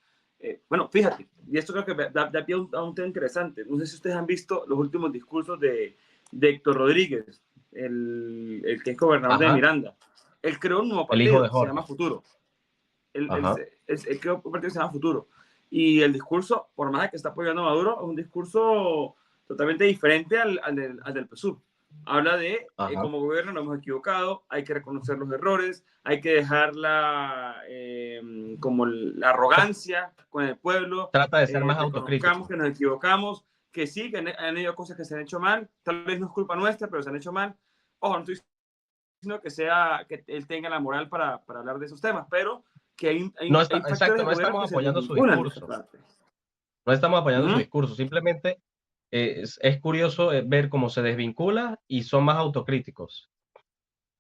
Bueno, fíjate, y esto creo que da pie a un tema interesante. No sé si ustedes han visto los últimos discursos de Héctor Rodríguez, el que es gobernador de Ajá, Miranda. Él creó un nuevo el hijo de partido, se llama Jorge. Futuro. Ajá. Él creó un partido que se llama Futuro. Y el discurso, por más que está apoyando a Maduro, es un discurso totalmente diferente al del PSUV. Habla de Ajá. como gobierno nos hemos equivocado, hay que reconocer los errores, hay que dejar como la arrogancia con el pueblo, Trata de ser más reconozcamos autocrítico. que nos equivocamos, que sí, que han habido cosas que se han hecho mal, tal vez no es culpa nuestra, pero se han hecho mal. Ojo, no estoy diciendo que él tenga la moral para hablar de esos temas, pero que hay factores Exacto, del no gobierno estamos que se apoyando su desvinculan de esa discurso. parte. No estamos apoyando su ¿Mm? discurso. Simplemente es curioso ver cómo se desvincula y son más autocríticos.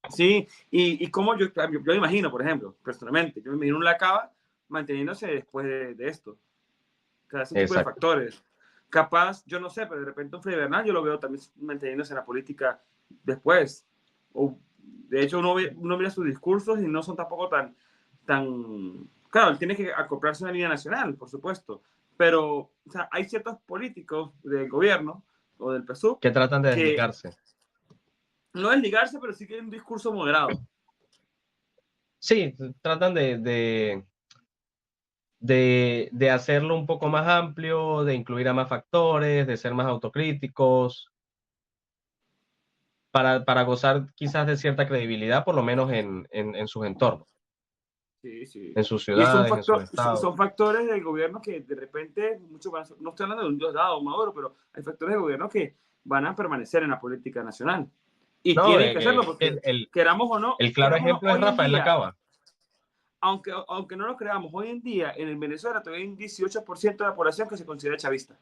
Sí, y como yo me imagino, por ejemplo, personalmente, yo me imagino un Lacaba manteniéndose después de esto. O sea, ese tipo de Exacto. factores. Capaz, yo no sé, pero de repente un Freddy Bernal yo lo veo también manteniéndose en la política después. O, de hecho, uno mira sus discursos y no son tampoco tan... Claro, él tiene que acoplarse a una línea nacional, por supuesto. Pero, o sea, hay ciertos políticos del gobierno o del PSUV Que tratan de que desligarse. no desligarse, pero sí que hay un discurso moderado. Sí, tratan de hacerlo un poco más amplio, de incluir a más factores, de ser más autocríticos, para gozar quizás de cierta credibilidad, por lo menos en sus entornos. Sí, sí. en sus Y ciudades, en sus estados. son factores del gobierno que de repente, no estoy hablando de un Diosdado, Maduro, pero hay factores del gobierno que van a permanecer en la política nacional. Y No, tienen que hacerlo porque, el claro queramos o no, ejemplo es hoy en Rafael día, Lacaba. aunque no lo creamos, hoy en día en Venezuela todavía hay un 18% de la población que se considera chavista.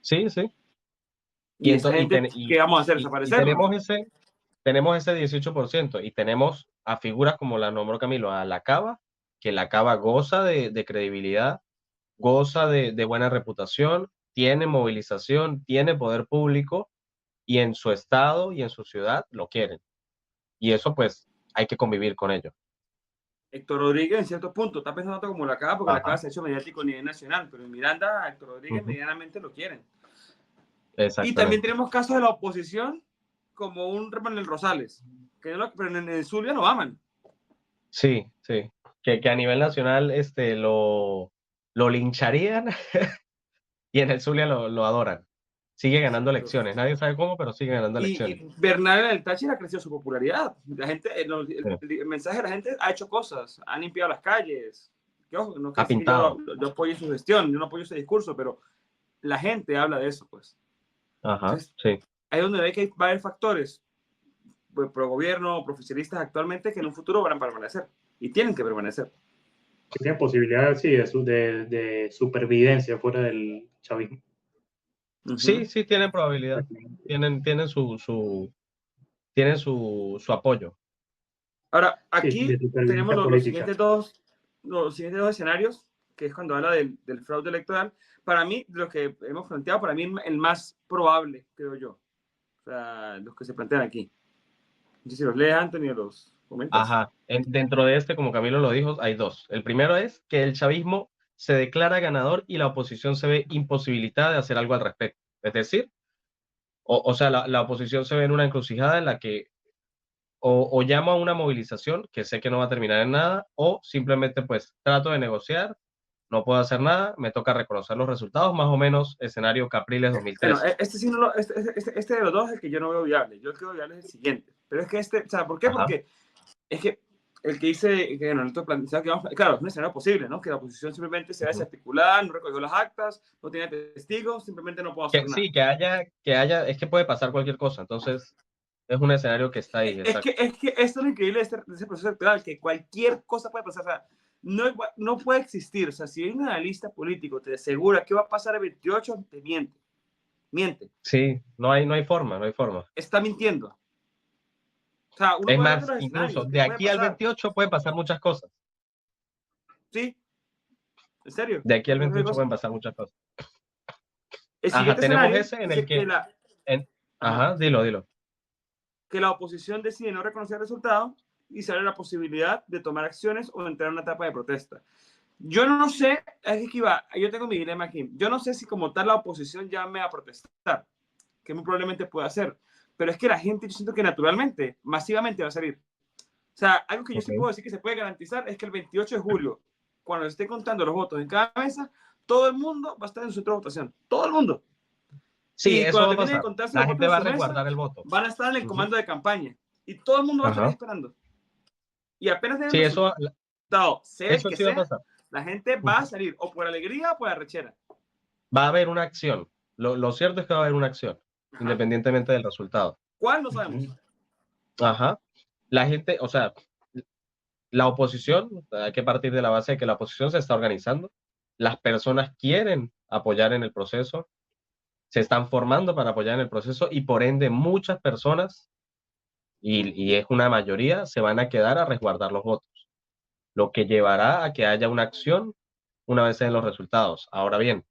Sí, sí. Y esa gente, ¿qué vamos a hacer? Y ¿Desaparecerlos? tenemos ese 18% y tenemos a figuras como la nombró Camilo, a Lacaba, que Lacaba goza de credibilidad, goza de buena reputación, tiene movilización, tiene poder público y en su estado y en su ciudad lo quieren. Y eso pues hay que convivir con ello. Héctor Rodríguez, en cierto punto, está pensando tanto como la Cava, porque la Cava se ha hecho mediático a nivel nacional, pero en Miranda, a Héctor Rodríguez medianamente lo quieren. Y también tenemos casos de la oposición, como un Manuel Rosales, que pero en el Zulia lo aman. Sí, sí. Que a nivel nacional lo lincharían y en el Zulia lo adoran. Sigue ganando elecciones. Nadie sabe cómo, pero sigue ganando elecciones. Y Bernal del Táchira ha crecido su popularidad. La gente, el mensaje de la gente ha hecho cosas, ha limpiado las calles. Que, ojo, no Ha que pintado. yo apoyo su gestión, yo no apoyo ese discurso, pero la gente habla de eso, pues. Ajá, entonces, sí. Ahí donde ve que va a haber factores pro gobierno, profesionistas actualmente que en un futuro van a permanecer y tienen que permanecer. Tienen posibilidad, sí, de supervivencia fuera del chavismo. Sí, sí, tienen probabilidad. Tienen su apoyo. Ahora, aquí Sí, tenemos los siguientes dos escenarios, que es cuando habla del fraude electoral. Para mí, lo que hemos planteado, para mí el más probable, creo yo. O sea, los que se plantean aquí. No sé si los lees, Anthony, o los comentas. Ajá. Dentro de como Camilo lo dijo, hay dos. El primero es que el chavismo se declara ganador y la oposición se ve imposibilitada de hacer algo al respecto. Es decir, o sea, la oposición se ve en una encrucijada en la que o llamo a una movilización, que sé que no va a terminar en nada, o simplemente pues trato de negociar, no puedo hacer nada, me toca reconocer los resultados, más o menos escenario Capriles 2013. Bueno, este de los dos es el que yo no veo viable. Yo el que veo viable es el siguiente. Pero es que ¿sabes por qué? Ajá. Porque es que el que dice que nosotros planteamos que claro, es un escenario posible, ¿no? Que la oposición simplemente se va a desarticular, no recogió las actas, no tiene testigos, simplemente no puedo hacer nada. Sí, que haya, es que puede pasar cualquier cosa, entonces es un escenario que está ahí. Es que esto es lo increíble de ese proceso electoral, que cualquier cosa puede pasar, o sea, no puede existir, o sea, si hay un analista político te asegura que va a pasar el 28, te miente. Sí, no hay forma. Está mintiendo. O sea, uno Es puede más, ver los incluso escenarios, de aquí al 28 pueden pasar muchas cosas. Sí, en serio. De aquí al 28 pueden pasar muchas cosas. El Ajá, siguiente tenemos escenario ese en el que... Ajá, dilo. que la oposición decide no reconocer el resultado y se abre la posibilidad de tomar acciones o entrar en una etapa de protesta. Yo no sé, es que yo tengo mi dilema aquí. Yo no sé si como tal la oposición llame a protestar, que muy probablemente pueda hacer, pero es que la gente, yo siento que naturalmente, masivamente va a salir. O sea, algo que yo sí puedo decir que se puede garantizar es que el 28 de julio, cuando se esté contando los votos en cada mesa, todo el mundo va a estar en su centro de votación. Todo el mundo. Sí, y eso cuando va a termine de pasar. contarse La los gente votos va en a su mesa, resguardar el voto. van a estar en el comando de campaña. Y todo el mundo va a estar esperando. Y apenas tengan sí, resultado, sea el que sí va a sea, pasar. la gente va a salir o por alegría o por arrechera. Va a haber una acción. Lo cierto es que va a haber una acción, independientemente del resultado. ¿Cuál? No sabemos. Ajá. La gente, o sea, la oposición, hay que partir de la base de que la oposición se está organizando. Las personas quieren apoyar en el proceso, se están formando para apoyar en el proceso y por ende muchas personas, y es una mayoría, se van a quedar a resguardar los votos, lo que llevará a que haya una acción una vez en los resultados. Ahora bien,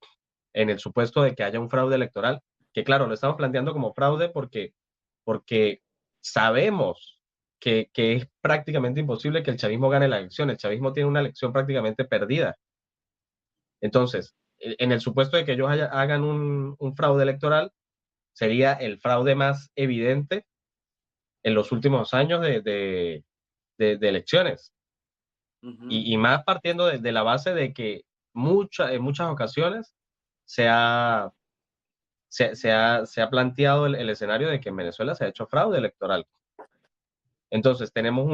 en el supuesto de que haya un fraude electoral, que claro, lo estamos planteando como fraude porque sabemos que es prácticamente imposible que el chavismo gane la elección. El chavismo tiene una elección prácticamente perdida. Entonces, en el supuesto de que ellos hagan un fraude electoral, sería el fraude más evidente en los últimos años de elecciones. Y más partiendo de la base de que en muchas ocasiones se ha planteado el escenario de que en Venezuela se ha hecho fraude electoral. Entonces, tenemos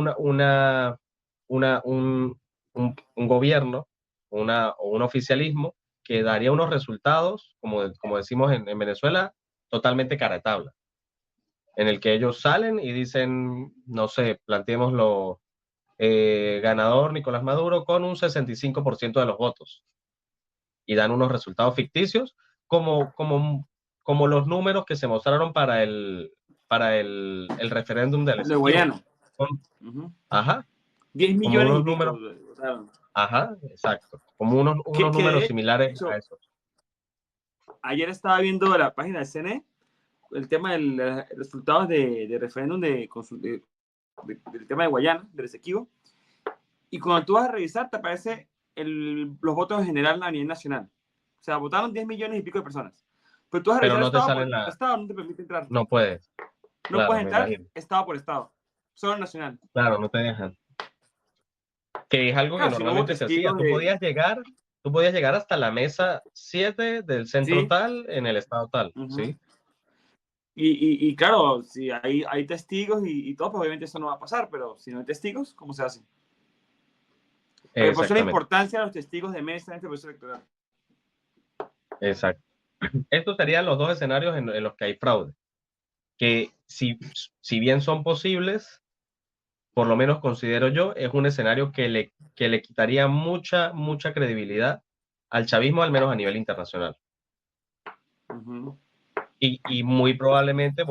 un gobierno o un oficialismo que daría unos resultados, como decimos en Venezuela, totalmente cara de tabla, en el que ellos salen y dicen, no sé, planteémoslo, ganador Nicolás Maduro con un 65% de los votos, y dan unos resultados ficticios como los números que se mostraron para el referéndum del De Esequibo. Guayana. Son- Ajá, 10 como millones y unos pico números, votaron. ajá, exacto, como unos Que números de similares hecho, a esos. ayer estaba viendo la página del CNE el tema de los resultados de referéndum del tema de Guayana, del Esequibo, y cuando tú vas a revisar te aparece los votos en general a nivel nacional. O sea, votaron 10 millones y pico de personas. Pero tú vas a Pero revisar no te estado salen por estado, no te permite entrar. no puedes, No claro, puedes me entrar imagino. estado por estado, solo nacional. Claro, no te dejan. Que es algo que Claro, si no hubo normalmente se hacía. testigos de... Tú podías llegar hasta la mesa 7 del centro Sí. tal en el estado tal, ¿sí? Y claro, si hay testigos y todo, pues obviamente eso no va a pasar, pero si no hay testigos, ¿cómo se hace? Por eso la Exactamente, importancia de los testigos de mesa en este proceso electoral. exacto. Estos serían los dos escenarios en los que hay fraude, que si bien son posibles, por lo menos considero yo, es un escenario que le quitaría mucha credibilidad al chavismo, al menos a nivel internacional. Y muy probablemente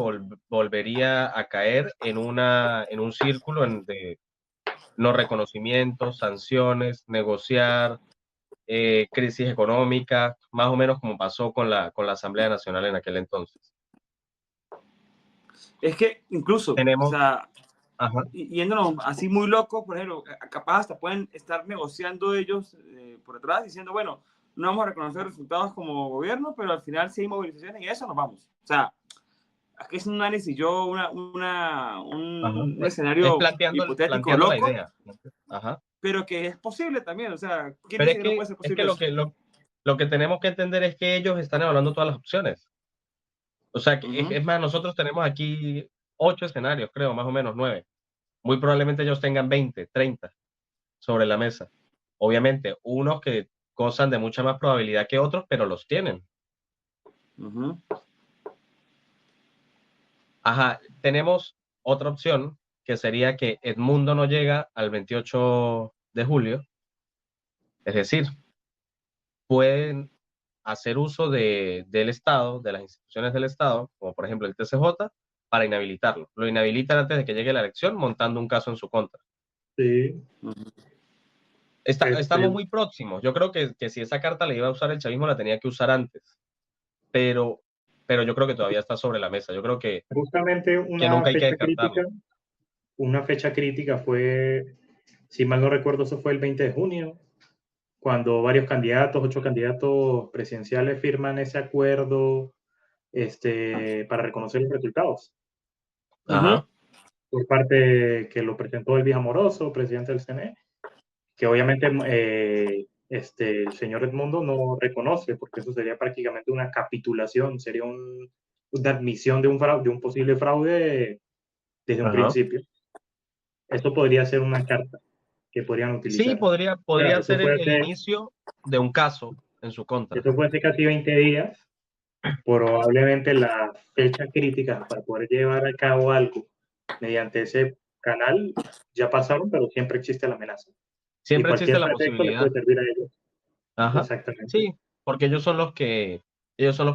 volvería a caer en un círculo de no reconocimiento, sanciones, negociar, crisis económica, más o menos como pasó con la Asamblea Nacional en aquel entonces. Es que incluso, Tenemos, o sea, ajá, yéndonos así muy locos, por ejemplo, capaz hasta pueden estar negociando ellos por atrás diciendo, bueno, no vamos a reconocer resultados como gobierno, pero al final si hay movilizaciones y eso nos vamos. O sea, aquí es un análisis, yo un escenario hipotético planteando la loco, idea. Ajá. pero que es posible también. O sea, ¿quién Pero dice que no puede ser es posible que eso? lo que tenemos que entender es que ellos están evaluando todas las opciones. O sea, que es más, nosotros tenemos aquí 8 escenarios, creo, más o menos 9. Muy probablemente ellos tengan 20, 30 sobre la mesa. Obviamente, unos que gozan de mucha más probabilidad que otros, pero los tienen. Ajá, tenemos otra opción, que sería que Edmundo no llega al 28 de julio. Es decir, pueden hacer uso del Estado, de las instituciones del Estado, como por ejemplo el TCJ, para inhabilitarlo. Lo inhabilitan antes de que llegue la elección, montando un caso en su contra. Sí. Estamos muy próximos. Yo creo que si esa carta la iba a usar el chavismo, la tenía que usar antes. Pero yo creo que todavía está sobre la mesa. Yo creo que Justamente nunca hay que descartarlo. una fecha crítica fue, si mal no recuerdo, eso fue el 20 de junio, cuando varios candidatos, 8 candidatos presidenciales firman ese acuerdo para reconocer los resultados. Ajá. Por parte que lo presentó Elvis Amoroso, presidente del CNE, que obviamente el señor Edmundo no reconoce, porque eso sería prácticamente una capitulación, sería una admisión de un posible fraude desde un principio. Esto podría ser una carta que podrían utilizar. Sí, podría Claro, ser el inicio de un caso en su contra. Esto puede ser casi 20 días. Probablemente la fecha crítica para poder llevar a cabo algo mediante ese canal ya pasaron, pero siempre existe la amenaza. Siempre y existe cualquier la pretexto les posibilidad. puede servir a ellos. Ajá. Exactamente. Sí, porque ellos son los que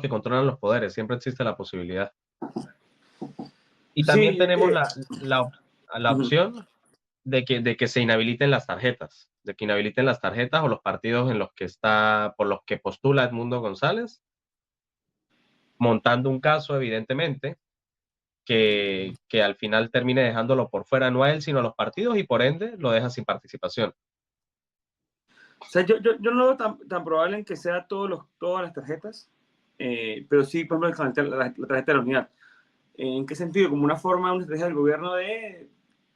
controlan los poderes. Siempre existe la posibilidad. Y también tenemos la opción de que se inhabiliten las tarjetas, o los partidos por los que postula Edmundo González, montando un caso, evidentemente, que al final termine dejándolo por fuera, no a él, sino a los partidos, y por ende lo deja sin participación. O sea, yo no lo veo tan probable en que sea todas las tarjetas, pero sí, por ejemplo, la tarjeta de la unidad. ¿En qué sentido? Como una estrategia del gobierno de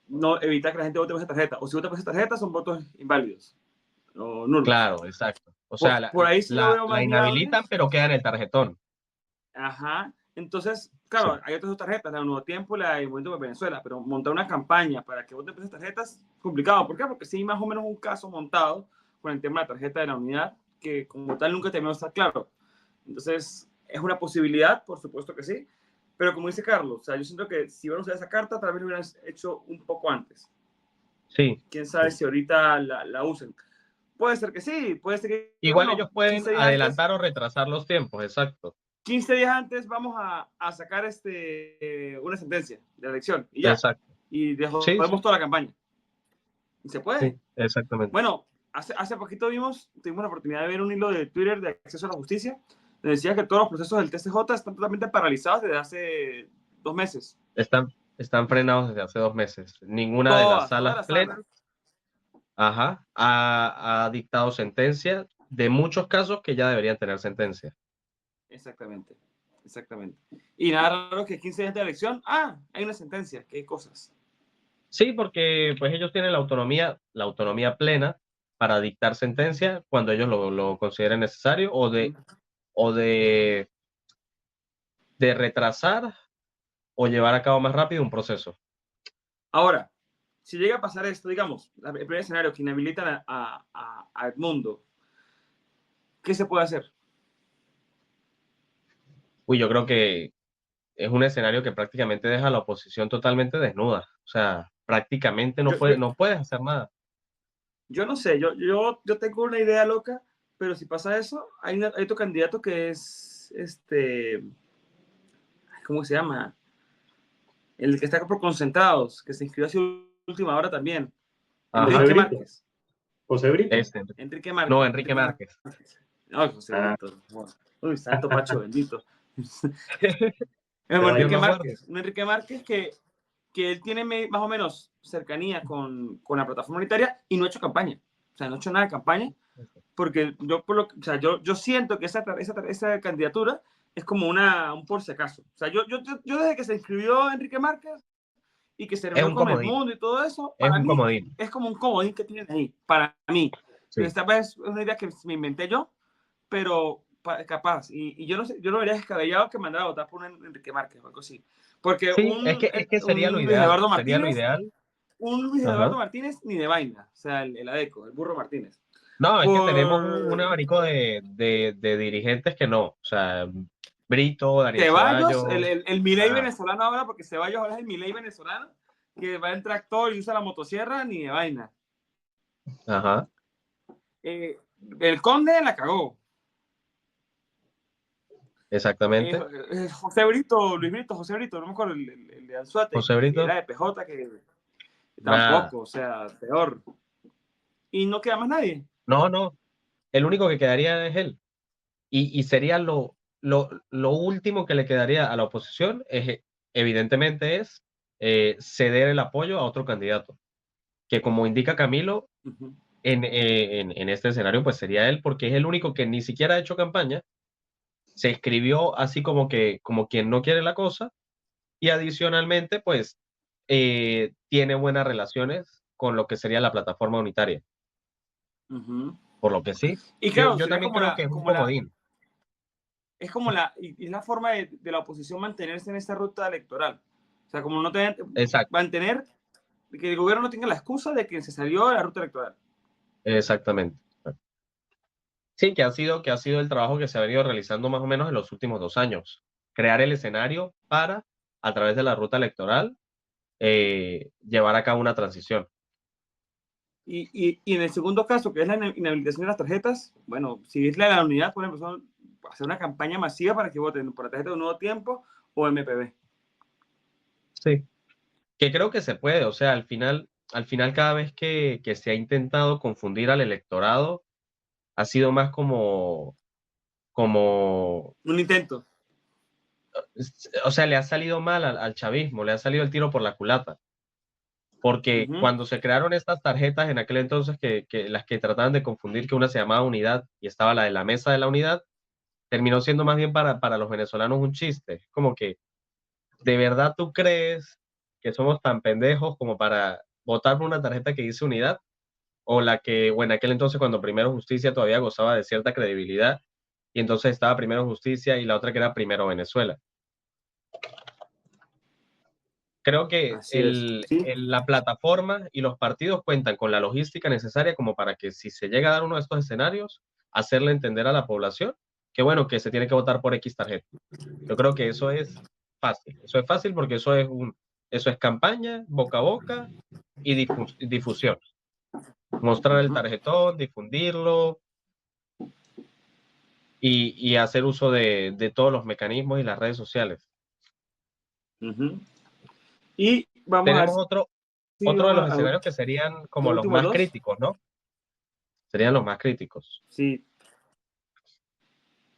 no evitar que la gente vote por esa tarjeta. O si vota por esa tarjeta, son votos inválidos o nulos. Claro, exacto. O sea, por ahí sí lo veo más la inhabilitan, viable. pero queda en el tarjetón. Ajá. Entonces, claro, Sí. hay otras dos tarjetas, la de Nuevo Tiempo y la de Movimiento por Venezuela, pero montar una campaña para que voten por esas tarjetas es complicado. ¿Por qué? Porque sí hay más o menos un caso montado con el tema de la tarjeta de la unidad, que como tal nunca terminó de estar claro. Entonces, es una posibilidad, por supuesto que sí, pero como dice Carlos, o sea, yo siento que si van a usar esa carta, tal vez lo hubieran hecho un poco antes. Sí. Quién sabe si ahorita la usen. Puede ser que sí, puede ser que, Igual bueno, ellos pueden 15 días antes, adelantar o retrasar los tiempos, exacto. 15 días antes vamos a sacar una sentencia de la elección y ya. Exacto. Y Sí, podemos sí, toda la campaña. Y se sí, puede. exactamente. Bueno, hace poquito tuvimos la oportunidad de ver un hilo de Twitter de Acceso a la Justicia, donde decía que todos los procesos del TCJ están totalmente paralizados desde hace 2 meses. Están frenados desde hace 2 meses. Ninguna de las Todas salas las plenas, salas. ha dictado sentencia de muchos casos que ya deberían tener sentencia. Exactamente, exactamente. Y nada raro que 15 días de elección, hay una sentencia, qué cosas. Sí, porque pues ellos tienen la autonomía plena para dictar sentencia cuando ellos lo consideren necesario o de retrasar o llevar a cabo más rápido un proceso. Ahora, si llega a pasar esto, digamos, el primer escenario que inhabilitan a Edmundo, ¿qué se puede hacer? Uy, yo creo que es un escenario que prácticamente deja a la oposición totalmente desnuda. O sea, prácticamente Yo, yo, no puedes hacer nada. yo no sé, yo tengo una idea loca, pero si pasa eso, hay otro candidato que es, ¿cómo se llama? El que está por concentrados, que se inscribió hace última hora también. Ajá. José Enrique Brito. Márquez. José Brito. Este, Enrique no, Márquez. Enrique Márquez. Ay, José Ah, Brito. Uy, santo Pacho bendito. caballo. Dios Enrique lo guarde. Márquez. Un Enrique Márquez que él tiene más o menos cercanía con la plataforma unitaria y no ha hecho campaña. O sea, no ha hecho nada de campaña porque o sea, yo siento que esa candidatura es como un por si acaso. O sea, yo desde que se inscribió Enrique Márquez y que se Es reunió un con comodín. Edmundo y todo eso, Es para un mí comodín. es como un comodín que tienen ahí, para mí. Sí. Esta vez es una idea que me inventé yo, pero capaz. Y yo no sé, yo no vería descabellado que mandara a votar por un Enrique Márquez o algo así. Porque Sí, es que sería lo un Luis ideal. Eduardo Sería lo Martínez, ideal. un Luis Ajá. Eduardo Martínez ni de vaina. O sea, el ADECO, el burro Martínez. No, es que tenemos un Por abanico de dirigentes que no. O sea, Brito, Daniel Ceballos, Ceballos. el Milei Ah, venezolano ahora, porque Ceballos ahora es el Milei venezolano, que va en tractor y usa la motosierra, ni de vaina. ajá, El Conde la cagó. exactamente. José Brito, Luis Brito, José Brito, no me acuerdo, el de Anzuate, José que Brito, era de PJ, que nada. tampoco, o sea, peor. Y no queda más nadie. No, no. El único que quedaría es él. Y sería lo último que le quedaría a la oposición, evidentemente, es ceder el apoyo a otro candidato. Que como indica Camilo, Uh-huh. en este escenario, pues sería él, porque es el único que ni siquiera ha hecho campaña, se escribió así como quien no quiere la cosa, y adicionalmente, pues, tiene buenas relaciones con lo que sería la plataforma unitaria. Uh-huh. Por lo que sí, Y yo, claro, yo sería también creo que es un comodín. es la forma de la oposición mantenerse en esta ruta electoral. O sea, como no tener, Exacto, mantener que el gobierno no tenga la excusa de que se salió de la ruta electoral. exactamente. Sí, que ha sido el trabajo que se ha venido realizando más o menos en los últimos 2 años. Crear el escenario para, a través de la ruta electoral, llevar a cabo una transición. Y en el segundo caso, que es la inhabilitación de las tarjetas, bueno, si es la unidad, por ejemplo, hacer una campaña masiva para que voten por la tarjeta de un nuevo tiempo o MPB. Sí. Que creo que se puede, o sea, al final cada vez que se ha intentado confundir al electorado, ha sido más como, Un intento. o sea, le ha salido mal al chavismo, le ha salido el tiro por la culata. Porque Uh-huh. cuando se crearon estas tarjetas en aquel entonces, que las que trataban de confundir, que una se llamaba Unidad y estaba la de la Mesa de la Unidad, terminó siendo más bien para los venezolanos un chiste. Como que, ¿de verdad tú crees que somos tan pendejos como para votar por una tarjeta que dice Unidad? O en aquel entonces, cuando Primero Justicia todavía gozaba de cierta credibilidad, y entonces estaba Primero Justicia y la otra que era Primero Venezuela. Creo que Así es. Sí. la plataforma y los partidos cuentan con la logística necesaria como para que si se llega a dar uno de estos escenarios, hacerle entender a la población que bueno, que se tiene que votar por X tarjeta. Yo creo que eso es fácil. Eso es fácil porque eso es campaña, boca a boca y difusión. Mostrar el tarjetón, difundirlo y hacer uso de todos los mecanismos y las redes sociales. Ujú. Y vamos a ver Tenemos otro si de vamos los a escenarios que serían como los los últimos más dos. críticos, ¿no? Serían los más críticos. Sí.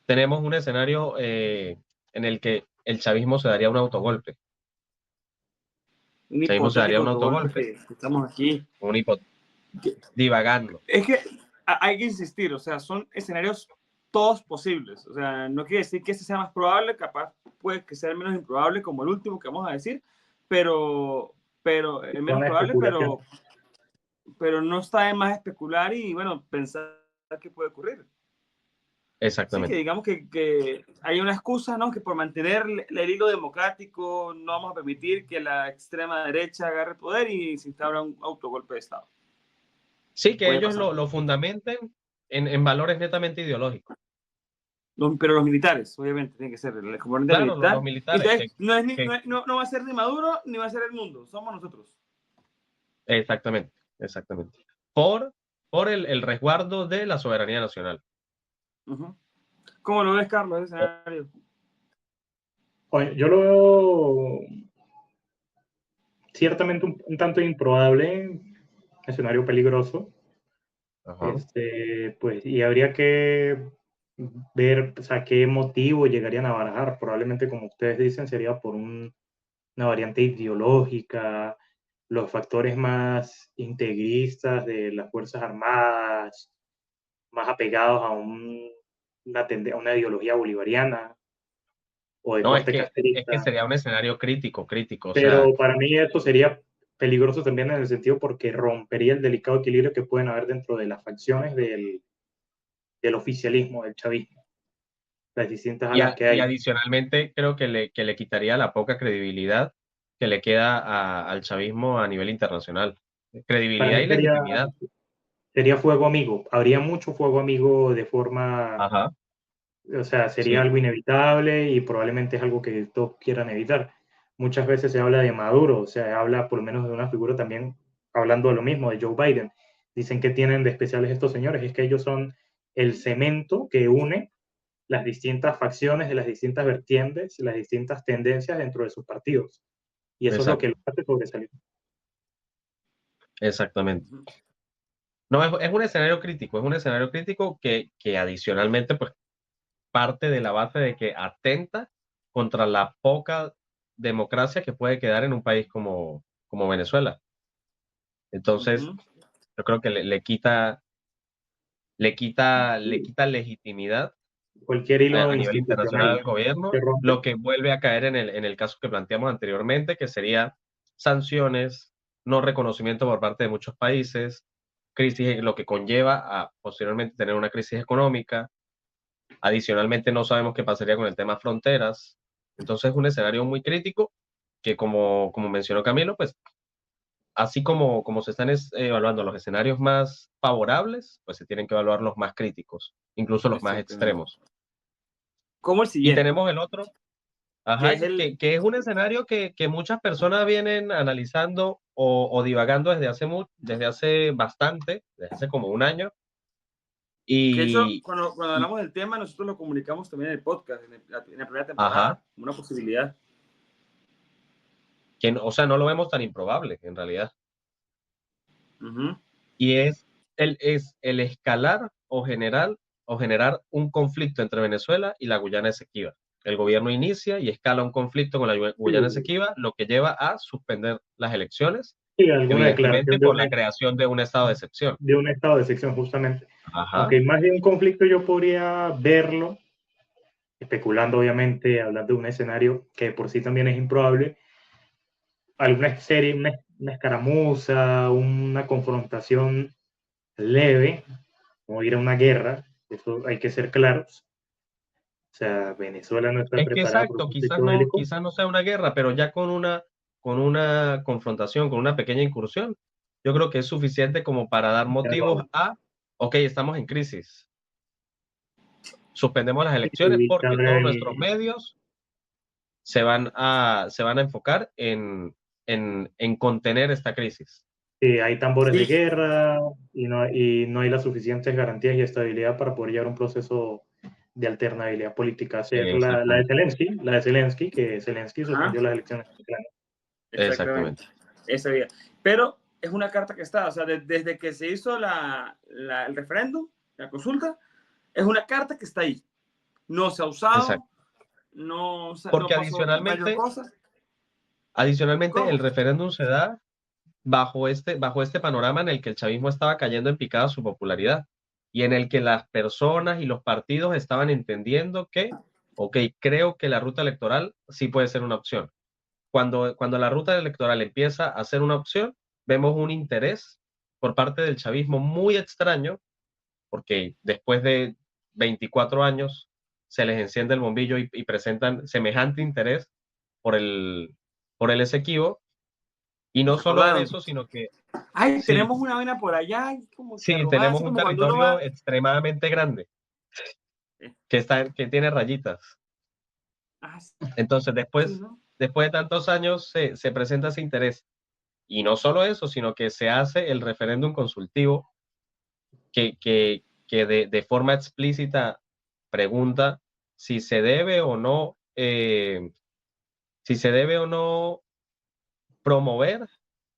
Tenemos un escenario en el que el chavismo se daría un autogolpe. Un El chavismo se daría hipotético un autogolpe autogolpe, que estamos aquí. divagando. Es que hay que insistir, o sea, son escenarios todos posibles. O sea, no quiere decir que este sea más probable, capaz puede que sea menos improbable, como el último que vamos a decir, pero es menos Una probable, especulación. pero no está de más especular y, bueno, pensar qué puede ocurrir. Sí, que Exactamente. digamos que hay una excusa, ¿no? Que por mantener el hilo democrático no vamos a permitir que la extrema derecha agarre el poder y se instaura un autogolpe de Estado. Sí, que Puede ellos pasar. lo fundamenten en valores netamente ideológicos. Pero los militares, obviamente, tienen que ser el componente Claro, los militar. militares. Entonces, Que- no va a ser ni Maduro ni va a ser el mundo, somos nosotros. exactamente, exactamente. Por el resguardo de la soberanía nacional. Uh-huh. ¿Cómo lo ves, Carlos, ese escenario? Oye, yo lo veo ciertamente un tanto improbable, escenario peligroso. Ajá. Pues, y habría que ver, o sea, qué motivo llegarían a barajar. Probablemente, como ustedes dicen, sería por una variante ideológica, los factores más integristas de las Fuerzas Armadas, más apegados a a una ideología bolivariana o de No, corte es que castrista. sería un escenario crítico. O sea, Pero para mí esto sería peligroso también en el sentido porque rompería el delicado equilibrio que pueden haber dentro de las facciones del oficialismo, del chavismo, las distintas alas que y hay. adicionalmente creo que le quitaría la poca credibilidad que le queda al chavismo a nivel internacional. Para Credibilidad mí y legitimidad. sería fuego amigo. Habría mucho fuego amigo de forma, Ajá, o sea, sería sí, algo inevitable y probablemente es algo que todos quieran evitar. Muchas veces se habla de Maduro, o sea, habla por lo menos de una figura también, hablando de lo mismo, de Joe Biden. Dicen que tienen de especiales estos señores, es que ellos son el cemento que une las distintas facciones de las distintas vertientes, las distintas tendencias dentro de sus partidos. Y eso es lo que exacto, lo hace sobresalir. exactamente. Uh-huh. No, es un escenario crítico que adicionalmente pues parte de la base de que atenta contra la poca democracia que puede quedar en un país como Venezuela. Entonces, Uh-huh. yo creo que le quita legitimidad Cualquier hilo a nivel internacional institucional al gobierno, que rompe. lo que vuelve a caer en el caso que planteamos anteriormente, que sería sanciones, no reconocimiento por parte de muchos países, crisis, lo que conlleva a posteriormente tener una crisis económica. Adicionalmente, no sabemos qué pasaría con el tema fronteras. Entonces, es un escenario muy crítico que, como mencionó Camilo, pues así como se están evaluando los escenarios más favorables, pues se tienen que evaluar los más críticos, incluso los más Exactamente. extremos. Como el Y siguiente, tenemos el otro, que ajá, es el... que es un escenario que muchas personas vienen analizando o divagando desde hace bastante, desde hace como un año. Que eso, Y, cuando y hablamos del tema, nosotros lo comunicamos también en el podcast, en la primera ajá, temporada, como una posibilidad. o sea, no lo vemos tan improbable en realidad. Uh-huh. Y es el escalar o generar un conflicto entre Venezuela y la Guyana Esequiba. El gobierno inicia y escala un conflicto con la Guyana Sí, Esequiba, lo que lleva a suspender las elecciones, sí, alguna evidentemente declaración por la creación de un estado de excepción. de un estado de excepción, justamente. Ajá, Aunque más de un conflicto yo podría verlo, especulando obviamente, hablando de un escenario que por sí también es improbable, alguna serie, una escaramuza, una confrontación leve, como ir a una guerra, eso hay que ser claros, sea, Venezuela no está Es que preparada para un exacto, conflicto bélico. quizás no sea una guerra, pero ya con una confrontación, con una pequeña incursión, yo creo que es suficiente como para dar motivos a, ok, estamos en crisis, suspendemos las elecciones Y porque todos nuestros también medios se van a enfocar en contener esta crisis. hay tambores de Sí, guerra y no hay las suficientes garantías y estabilidad para poder llevar un proceso de alternabilidad política. Hacer Exactamente, la de Zelensky, que Zelensky ajá, suspendió las elecciones en Ucrania. exactamente. exactamente, Esa vida. Pero es una carta que está, o sea, desde que se hizo el referéndum, la consulta, es una carta que está ahí. No se ha usado, exacto. no Porque pasó mayor cosa. adicionalmente el ¿Cómo? referéndum se da bajo este panorama en el que el chavismo estaba cayendo en picada su popularidad y en el que las personas y los partidos estaban entendiendo que, ok, creo que la ruta electoral sí puede ser una opción. Cuando la ruta electoral empieza a ser una opción, vemos un interés por parte del chavismo muy extraño, porque después de 24 años se les enciende el bombillo y presentan semejante interés por por el Esequibo, y no Se solo acordaron. eso, sino que Ay, sí, tenemos una vaina por allá, y como que sí, arrugada, tenemos así un como cuando uno territorio va. extremadamente grande que tiene rayitas. Ah, Entonces, sí, ¿no? después de tantos años, se presenta ese interés. Y no solo eso, sino que se hace el referéndum consultivo que de forma explícita pregunta si se debe o no, si se debe o no promover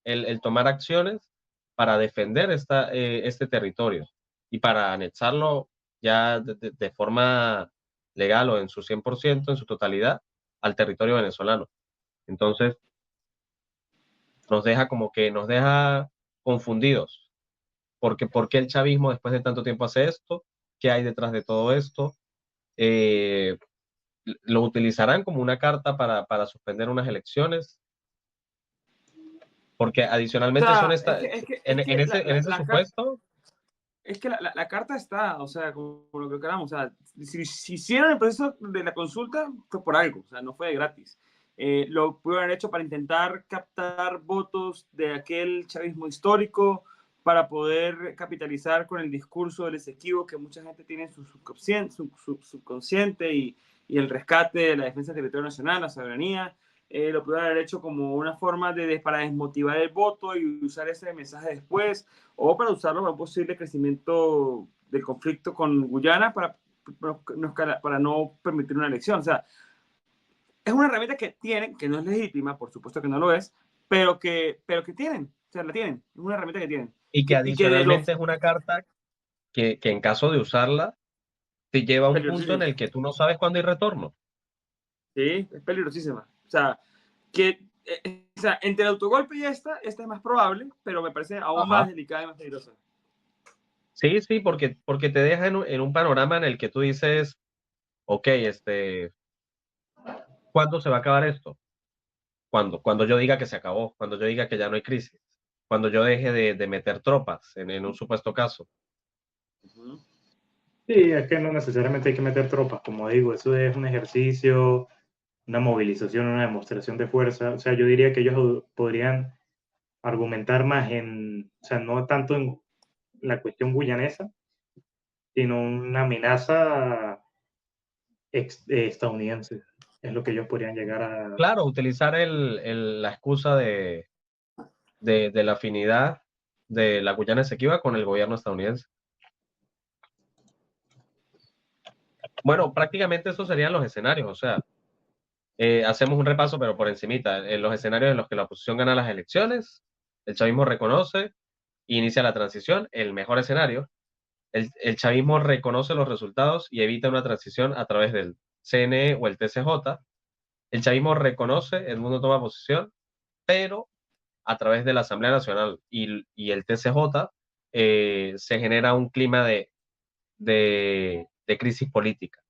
el tomar acciones para defender este territorio y para anexarlo ya de forma legal o en su 100%, en su totalidad, al territorio venezolano. Entonces, nos deja confundidos, porque ¿por qué el chavismo después de tanto tiempo hace esto? ¿Qué hay detrás de todo esto? Eh, ¿Lo utilizarán como una carta para suspender unas elecciones? Porque O adicionalmente sea, es que en ese supuesto, la carta está, o sea, como lo que queramos, o sea, si hicieron el proceso de la consulta fue por algo, o sea, no fue de gratis. Lo pudieron haber hecho para intentar captar votos de aquel chavismo histórico, para poder capitalizar con el discurso del Esequibo que mucha gente tiene en su subconsciente y el rescate de la defensa del territorio nacional, la soberanía. Lo pudieron haber hecho como una forma para desmotivar el voto y usar ese mensaje después, o para usarlo para un posible crecimiento del conflicto con Guyana para no permitir una elección. O sea, es una herramienta que tienen, que no es legítima, por supuesto que no lo es, pero que tienen, o sea, la tienen, es una herramienta que tienen. y que Y que de los adicionalmente es una carta que en caso de usarla, te lleva a un punto en peligrosísima, el que tú no sabes cuándo hay retorno. ¿sí? Es peligrosísima. O sea, o sea, entre el autogolpe y esta es más probable, pero me parece aún más Ajá. delicada y más peligrosa. Sí, sí, porque te deja en un panorama en el que tú dices, ok, ¿cuándo se va a acabar esto? Cuando yo diga que se acabó, cuando yo diga que ya no hay crisis, cuando yo deje de meter tropas en un supuesto caso. Uh-huh. Sí, es que no necesariamente hay que meter tropas, como digo, eso es un ejercicio, una movilización, una demostración de fuerza. O sea, yo diría que ellos podrían argumentar más o sea, no tanto en la cuestión guyanesa, sino una amenaza estadounidense. Es lo que ellos podrían llegar a... Claro, utilizar la excusa de la afinidad de la Guyana Esequiba con el gobierno estadounidense. Bueno, prácticamente esos serían los escenarios, o sea, hacemos un repaso, pero por encimita, en los escenarios en los que la oposición gana las elecciones, el chavismo reconoce, inicia la transición, el mejor escenario, el chavismo reconoce los resultados y evita una transición a través del CNE o el TCJ, el chavismo reconoce, el mundo toma posición, pero a través de la Asamblea Nacional y el TCJ se genera un clima de crisis política.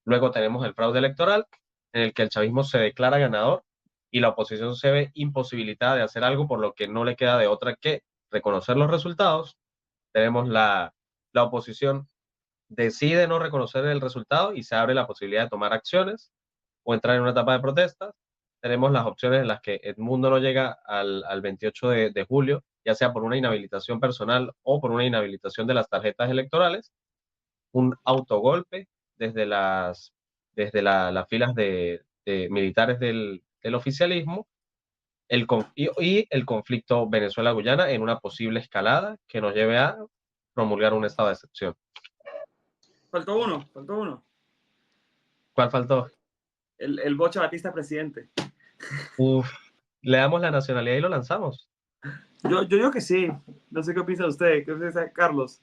Luego tenemos el fraude electoral, en el que el chavismo se declara ganador y la oposición se ve imposibilitada de hacer algo, por lo que no le queda de otra que reconocer los resultados. Tenemos la oposición decide no reconocer el resultado y se abre la posibilidad de tomar acciones o entrar en una etapa de protestas. Tenemos las opciones en las que Edmundo no llega al 28 de julio, ya sea por una inhabilitación personal o por una inhabilitación de las tarjetas electorales, un autogolpe desde las filas de militares del oficialismo, y el conflicto Venezuela-Guyana en una posible escalada que nos lleve a promulgar un estado de excepción. Faltó uno. ¿Cuál faltó? El Bocha Batista presidente. Uf, le damos la nacionalidad y lo lanzamos. Yo digo que sí. No sé qué piensa usted. ¿Qué piensa Carlos?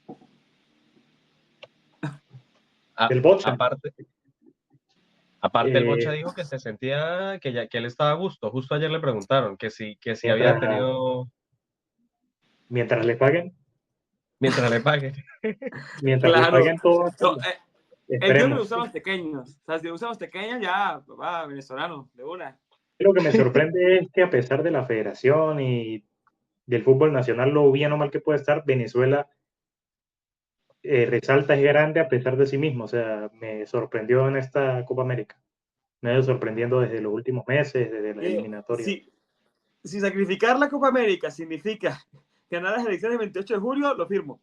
El Bocha. Aparte el Bocha dijo que se sentía que él estaba a gusto. Justo ayer le preguntaron que si había tenido... Mientras le paguen. Mientras le paguen. Mientras le paguen todo. Ellos le usan los pequeños. O sea, si usan los pequeños, ya, va, venezolano, de una. Lo que me sorprende es que a pesar de la federación y del fútbol nacional, lo bien o mal que puede estar, Venezuela resalta, es grande a pesar de sí mismo. O sea, me sorprendió en esta Copa América. Me ha ido sorprendiendo desde los últimos meses, desde la eliminatoria. Si sacrificar la Copa América significa ganar las elecciones el 28 de julio, lo firmo.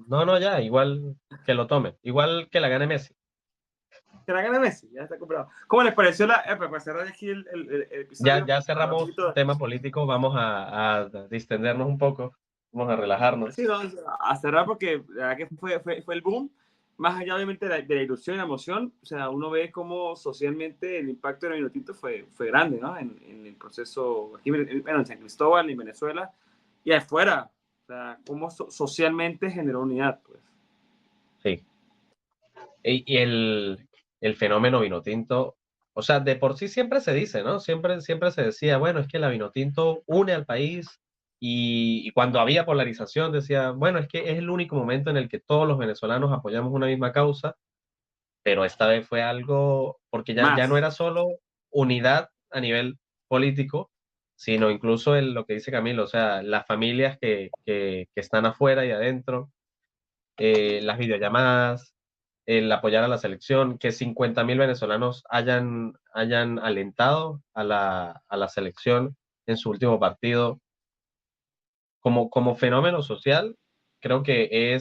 No, ya, igual que lo tome. Igual que la gane Messi. Que la gane Messi, ya está comprado. ¿Cómo les pareció para cerrar aquí el episodio? Ya cerramos tema político, vamos a distendernos un poco, vamos a relajarnos. Sí, vamos a cerrar porque la verdad que fue el boom, más allá obviamente de la ilusión y la emoción. O sea, uno ve cómo socialmente el impacto de la Vinotinto fue grande, ¿no? En el proceso aquí, en San Cristóbal, en Venezuela y afuera. O sea, cómo socialmente generó unidad, pues. Sí. Y el fenómeno Vinotinto, o sea, de por sí siempre se dice, ¿no? Siempre se decía, bueno, es que la Vinotinto une al país, y cuando había polarización decía, bueno, es que es el único momento en el que todos los venezolanos apoyamos una misma causa, pero esta vez fue algo, porque ya no era solo unidad a nivel político, sino incluso lo que dice Camilo, o sea, las familias que están afuera y adentro, las videollamadas, el apoyar a la selección, que 50.000 venezolanos hayan alentado a la selección en su último partido. Como fenómeno social, creo que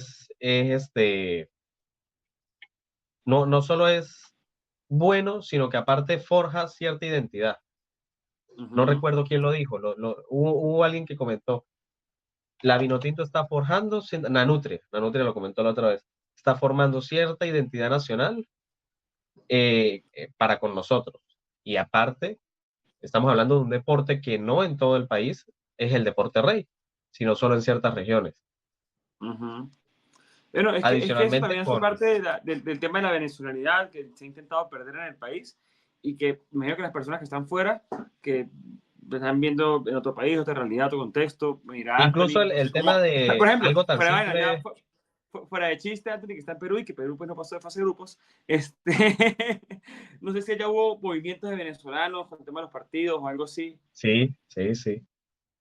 no solo es bueno, sino que aparte forja cierta identidad. No recuerdo quién lo dijo, hubo alguien que comentó, la Vinotinto está forjando, Nanutria lo comentó la otra vez, está formando cierta identidad nacional para con nosotros. Y aparte, estamos hablando de un deporte que no en todo el país es el deporte rey, sino solo en ciertas regiones. Bueno, es que eso también hace con... parte del tema de la venezolanidad que se ha intentado perder en el país, y que me imagino que las personas que están fuera, que están viendo en otro país, otra realidad, otro contexto, incluso el tema de, por ejemplo, algo tan simple... fuera de chiste, Anthony, que está en Perú y que Perú pues no pasó de fase de grupos, no sé si ya hubo movimientos de venezolanos con el tema de los partidos o algo así. Sí.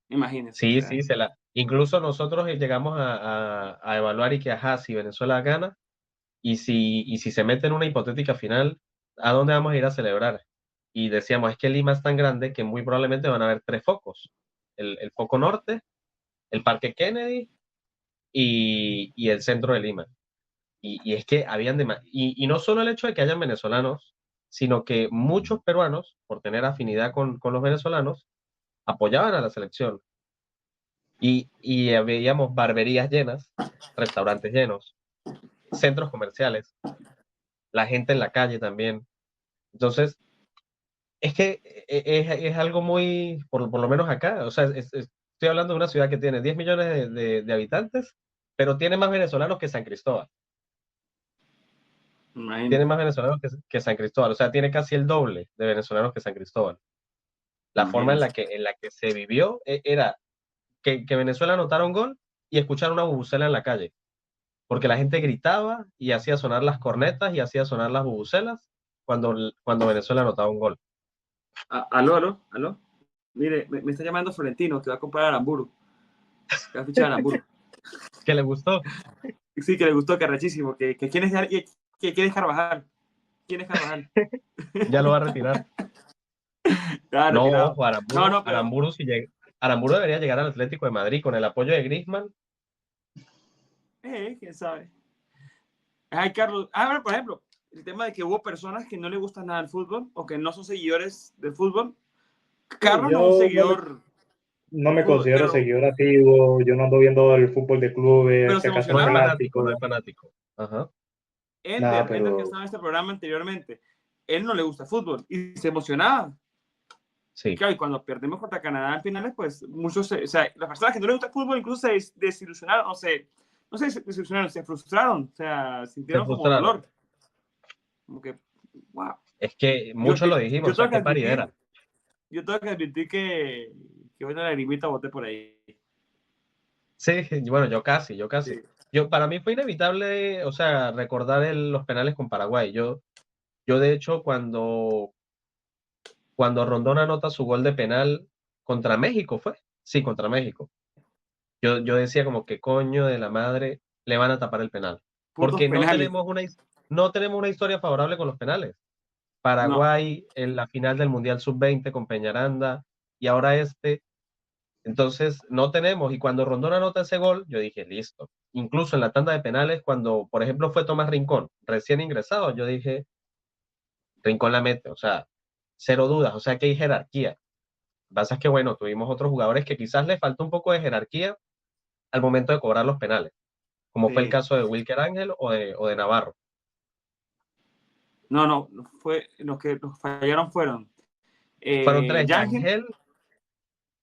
Imagínense. Sí, o sea. sí, incluso nosotros llegamos a evaluar y que, ajá, si Venezuela gana y si se mete en una hipotética final, ¿a dónde vamos a ir a celebrar? Y decíamos, es que Lima es tan grande que muy probablemente van a haber 3 focos. El foco norte, el Parque Kennedy y el centro de Lima. Y es que habían y no solo el hecho de que hayan venezolanos, sino que muchos peruanos, por tener afinidad con los venezolanos, apoyaban a la selección. Y veíamos barberías llenas, restaurantes llenos, centros comerciales, la gente en la calle también. Entonces, es que es algo muy, por lo menos acá, o sea, estoy hablando de una ciudad que tiene 10 millones de habitantes, pero tiene más venezolanos que San Cristóbal. Tiene más venezolanos que San Cristóbal, o sea, tiene casi el doble de venezolanos que San Cristóbal. La forma en la que se vivió era que Venezuela anotara un gol y escuchar una bubucela en la calle, porque la gente gritaba y hacía sonar las cornetas y hacía sonar las bubucelas cuando Venezuela anotaba un gol. Aló. Mire, me está llamando Florentino, que va a comprar Aramburu. Que va a fichar Aramburu. ¿Qué le gustó? Sí, que le gustó, que arrechísimo. Que quién es, que quién es Carvajal. ¿Quién es Carvajal? Ya lo va a retirar. Claro, No, retirado. ojo, No, pero Aramburu debería llegar al Atlético de Madrid con el apoyo de Griezmann. quién sabe. Ay, Carlos. Bueno, por ejemplo, el tema de que hubo personas que no le gustan nada el fútbol o que no son seguidores del fútbol. Carlos no es un Yo seguidor no del me fútbol, considero seguidor activo, yo no ando viendo el fútbol de clubes, pero si se acaso No es un emocionaba. fanático, no clásico, es fanático. Ajá. nada, Ender, que pero estaba en este programa anteriormente, él no le gusta el fútbol y se emocionaba. Y Sí, claro, y cuando perdimos contra Canadá en finales, pues muchos, o sea, las personas que no les gusta el fútbol incluso se desilusionaron, no sé, se desilusionaron, se frustraron, o sea, se sintieron como frustraron. dolor. Como que, wow. Es que Yo, muchos yo, lo dijimos, yo o sea, tengo que qué paridera. admitir, yo tengo que admitir que una lagrimita boté por ahí. Sí, bueno, yo casi. Sí. Para mí fue inevitable, o sea, recordar los penales con Paraguay. Yo de hecho, cuando Rondón anota su gol de penal contra México, ¿fue? Sí, contra México. Yo decía como que coño de la madre le van a tapar el penal. Putos Porque penales. no tenemos una historia favorable con los penales. No. Paraguay en la final del Mundial Sub-20 con Peñaranda y ahora entonces no tenemos. Y cuando Rondón anota ese gol, yo dije, listo. Incluso en la tanda de penales, cuando por ejemplo fue Tomás Rincón, recién ingresado, yo dije, Rincón la mete, o sea, cero dudas, o sea que hay jerarquía. Lo que pasa es que bueno, tuvimos otros jugadores que quizás le faltó un poco de jerarquía al momento de cobrar los penales, como fue el Sí. caso de Wilker Ángel o de Navarro. No, fue, los que nos fallaron fueron Fueron tres, Yangel, Yangel,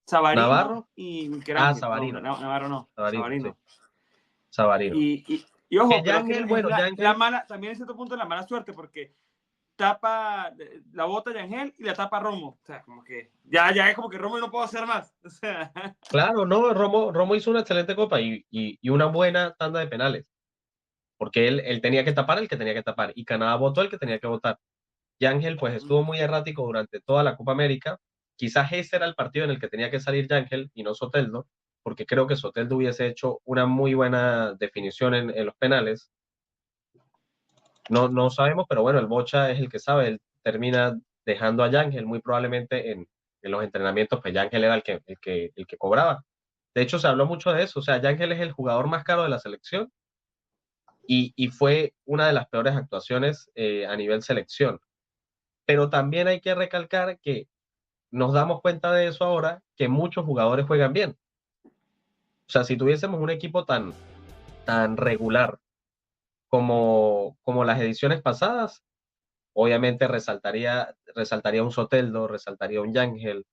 Savarino Navarro, y Michelangelo. No, Savarino, Navarro no, Sí, Savarino. Savarino. Y Que ojo, pero que Yangel, es bueno, la Yangel, mala, también en cierto punto la mala suerte, porque tapa la bota de Yangel y la tapa Romo. O sea, como que ya es como que Romo no puedo hacer más. O sea, claro, no, Romo hizo una excelente copa y una buena tanda de penales, porque él tenía que tapar el que tenía que tapar, y Canadá votó el que tenía que votar. Yangel pues estuvo muy errático durante toda la Copa América. Quizás ese era el partido en el que tenía que salir Yangel y no Soteldo, porque creo que Soteldo hubiese hecho una muy buena definición en los penales. No sabemos, pero bueno, el Bocha es el que sabe, él termina dejando a Yangel muy probablemente en los entrenamientos, pues Yangel era el que cobraba. De hecho, se habló mucho de eso, o sea, Yangel es el jugador más caro de la selección y fue una de las peores actuaciones a nivel selección. Pero también hay que recalcar que nos damos cuenta de eso ahora, que muchos jugadores juegan bien. O sea, si tuviésemos un equipo tan regular como las ediciones pasadas, obviamente resaltaría un Soteldo, resaltaría un Yangel,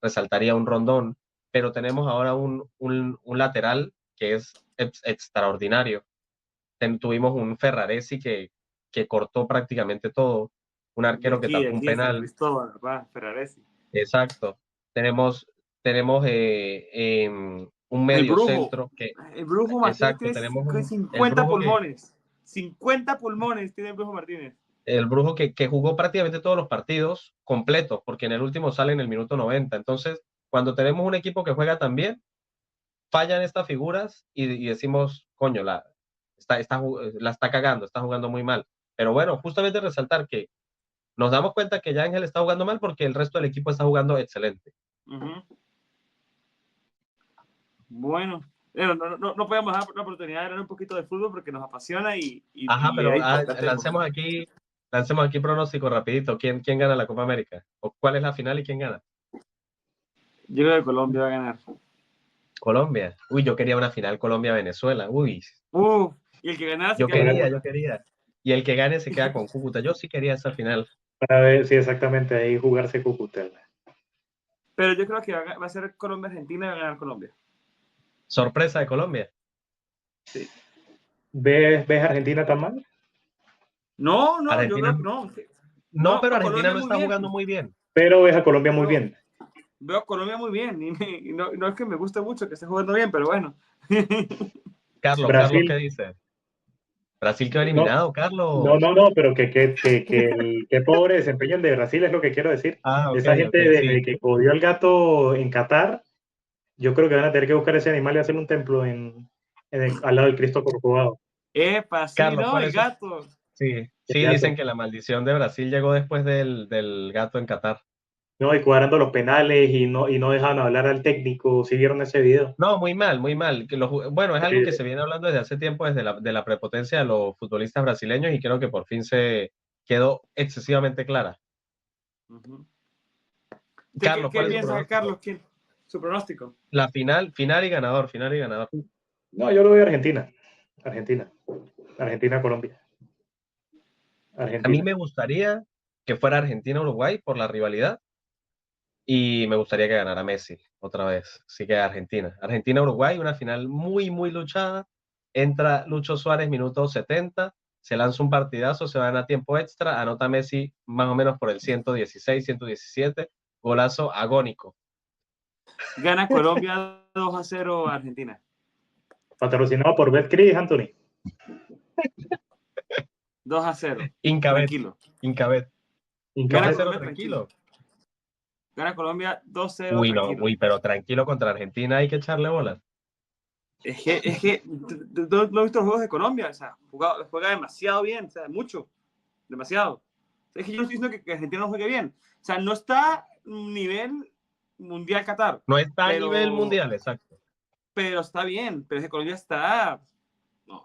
resaltaría un Rondón, pero tenemos ahora un lateral que es extraordinario. Tuvimos un Ferraresi que cortó prácticamente todo, un arquero que de tapó un aquí de San penal. Cristóbal, papá, Ferraresi. Exacto. Tenemos un El medio Brujo. centro que, El Brujo Martínez exacto, tiene tenemos el 50 Brujo pulmones. 50 pulmones tiene el Brujo Martínez. que jugó prácticamente todos los partidos completos, porque en el último sale en el minuto 90. Entonces, cuando tenemos un equipo que juega tan bien, fallan estas figuras y decimos, coño, la está cagando, está jugando muy mal. Pero bueno, justamente resaltar que nos damos cuenta que ya Ángel está jugando mal porque el resto del equipo está jugando excelente. Bueno, no podemos dar la oportunidad de hablar un poquito de fútbol porque nos apasiona Ajá, y pero era importante. lancemos aquí pronóstico rapidito. ¿Quién gana la Copa América? ¿O cuál es la final y quién gana? Yo creo que Colombia va a ganar. Colombia. Uy, yo quería una final Colombia-Venezuela. Uy, Y el que ganara se yo queda quería, con yo quería. Y el que gane se queda con Cúcuta. Yo sí quería esa final. para ver si exactamente ahí jugarse Cúcuta. Pero yo creo que va a ser Colombia-Argentina y va a ganar Colombia. Sorpresa de Colombia. Sí. ¿Ves Argentina tan mal? No, yo Argentina. creo que no. No, pero Argentina Colombia no muy está bien. jugando muy bien. Pero ves a Colombia muy bien. Veo a Colombia muy bien. Y no es que me guste mucho que esté jugando bien, pero bueno. Carlos, ¿qué Brasil, dice? Brasil quedó no, eliminado, Carlos. pero que pobre desempeño el de Brasil es lo que quiero decir. Ah, ok, Esa gente sí. desde que jodió al gato en Qatar, yo creo que van a tener que buscar ese animal y hacerle un templo al lado del Cristo Corcovado. Epa, sí, Carlos, no, ¿cuál el es? gato. Sí, sí, gato. dicen que la maldición de Brasil llegó después del gato en Qatar. No, y cuadrando los penales y no dejaban hablar al técnico. ¿Sí vieron ese video? No, muy mal, muy mal. Bueno, es algo que Horrible. se viene hablando desde hace tiempo, desde la prepotencia de los futbolistas brasileños, y creo que por fin se quedó excesivamente clara. Ujú. Carlos, ¿Qué ¿cuál es su piensas de pronóstico? Carlos? Su pronóstico. La final, final y ganador, final y ganador. No, yo lo voy a Argentina. Colombia. A mí Argentina. me gustaría que fuera Argentina-Uruguay por la rivalidad, y me gustaría que ganara Messi otra vez. Así que Argentina. Argentina-Uruguay, una final muy, muy luchada. Entra Lucho Suárez, minuto 70, se lanza un partidazo, se van a tiempo extra, anota Messi más o menos por el 116, 117, golazo agónico. Gana Colombia 2-0 a Argentina. Patrocinado por Betcris, Anthony. 2-0. Incabet, Tranquilo. Incabet. Gana 2-0 Colombia tranquilo. Gana Colombia 2-0 Uy, no, tranquilo. uy, pero tranquilo contra Argentina hay que echarle bolas. Es que no he visto los juegos de Colombia, o sea, juega demasiado bien, o sea, mucho, demasiado. Es que yo no estoy diciendo que Argentina no juegue bien, o sea, no está nivel mundial Qatar, No está a pero, nivel mundial, exacto. pero está bien, pero es que Colombia está, no,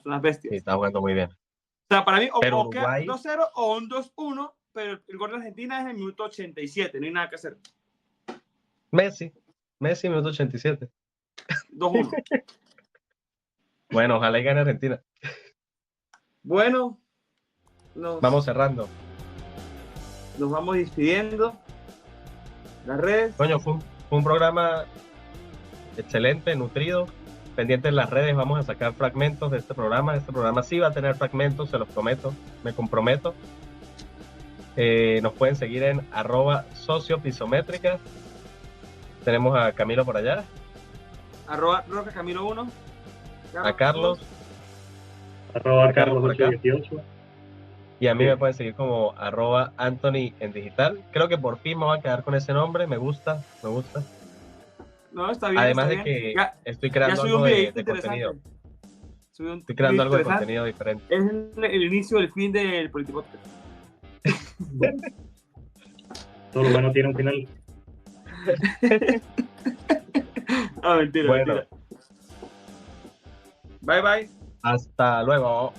unas bestias. Sí, está jugando muy bien. O sea, para mí, Pero o queda Uruguay, 2-0 o un 2-1, pero el gol de Argentina es en el minuto 87, no hay nada que hacer. Messi, minuto 87. 2-1. Bueno, ojalá y gane Argentina. Bueno, Vamos cerrando. nos vamos despidiendo. Las redes. Coño, fue un programa excelente, nutrido. Pendientes en las redes, vamos a sacar fragmentos de este programa. Este programa sí va a tener fragmentos, se los prometo, me comprometo. Nos pueden seguir en @sociopisométrica. Tenemos a Camilo por allá, @Roca Camilo 1. a Carlos, Carlos por acá. 818. y a mí Sí. me pueden seguir como @Anthony en digital. Creo que por fin me voy a quedar con ese nombre, me gusta. No, está bien. Además está de bien. que Ya estoy subí creando un algo videito de interesante. contenido. Subí un Estoy creando algo de interesante. contenido diferente. Es el inicio del fin del Politipodcast. Todo lo bueno tiene un final. Ah, mentira, Bueno. mentira. Bye, bye. Hasta luego.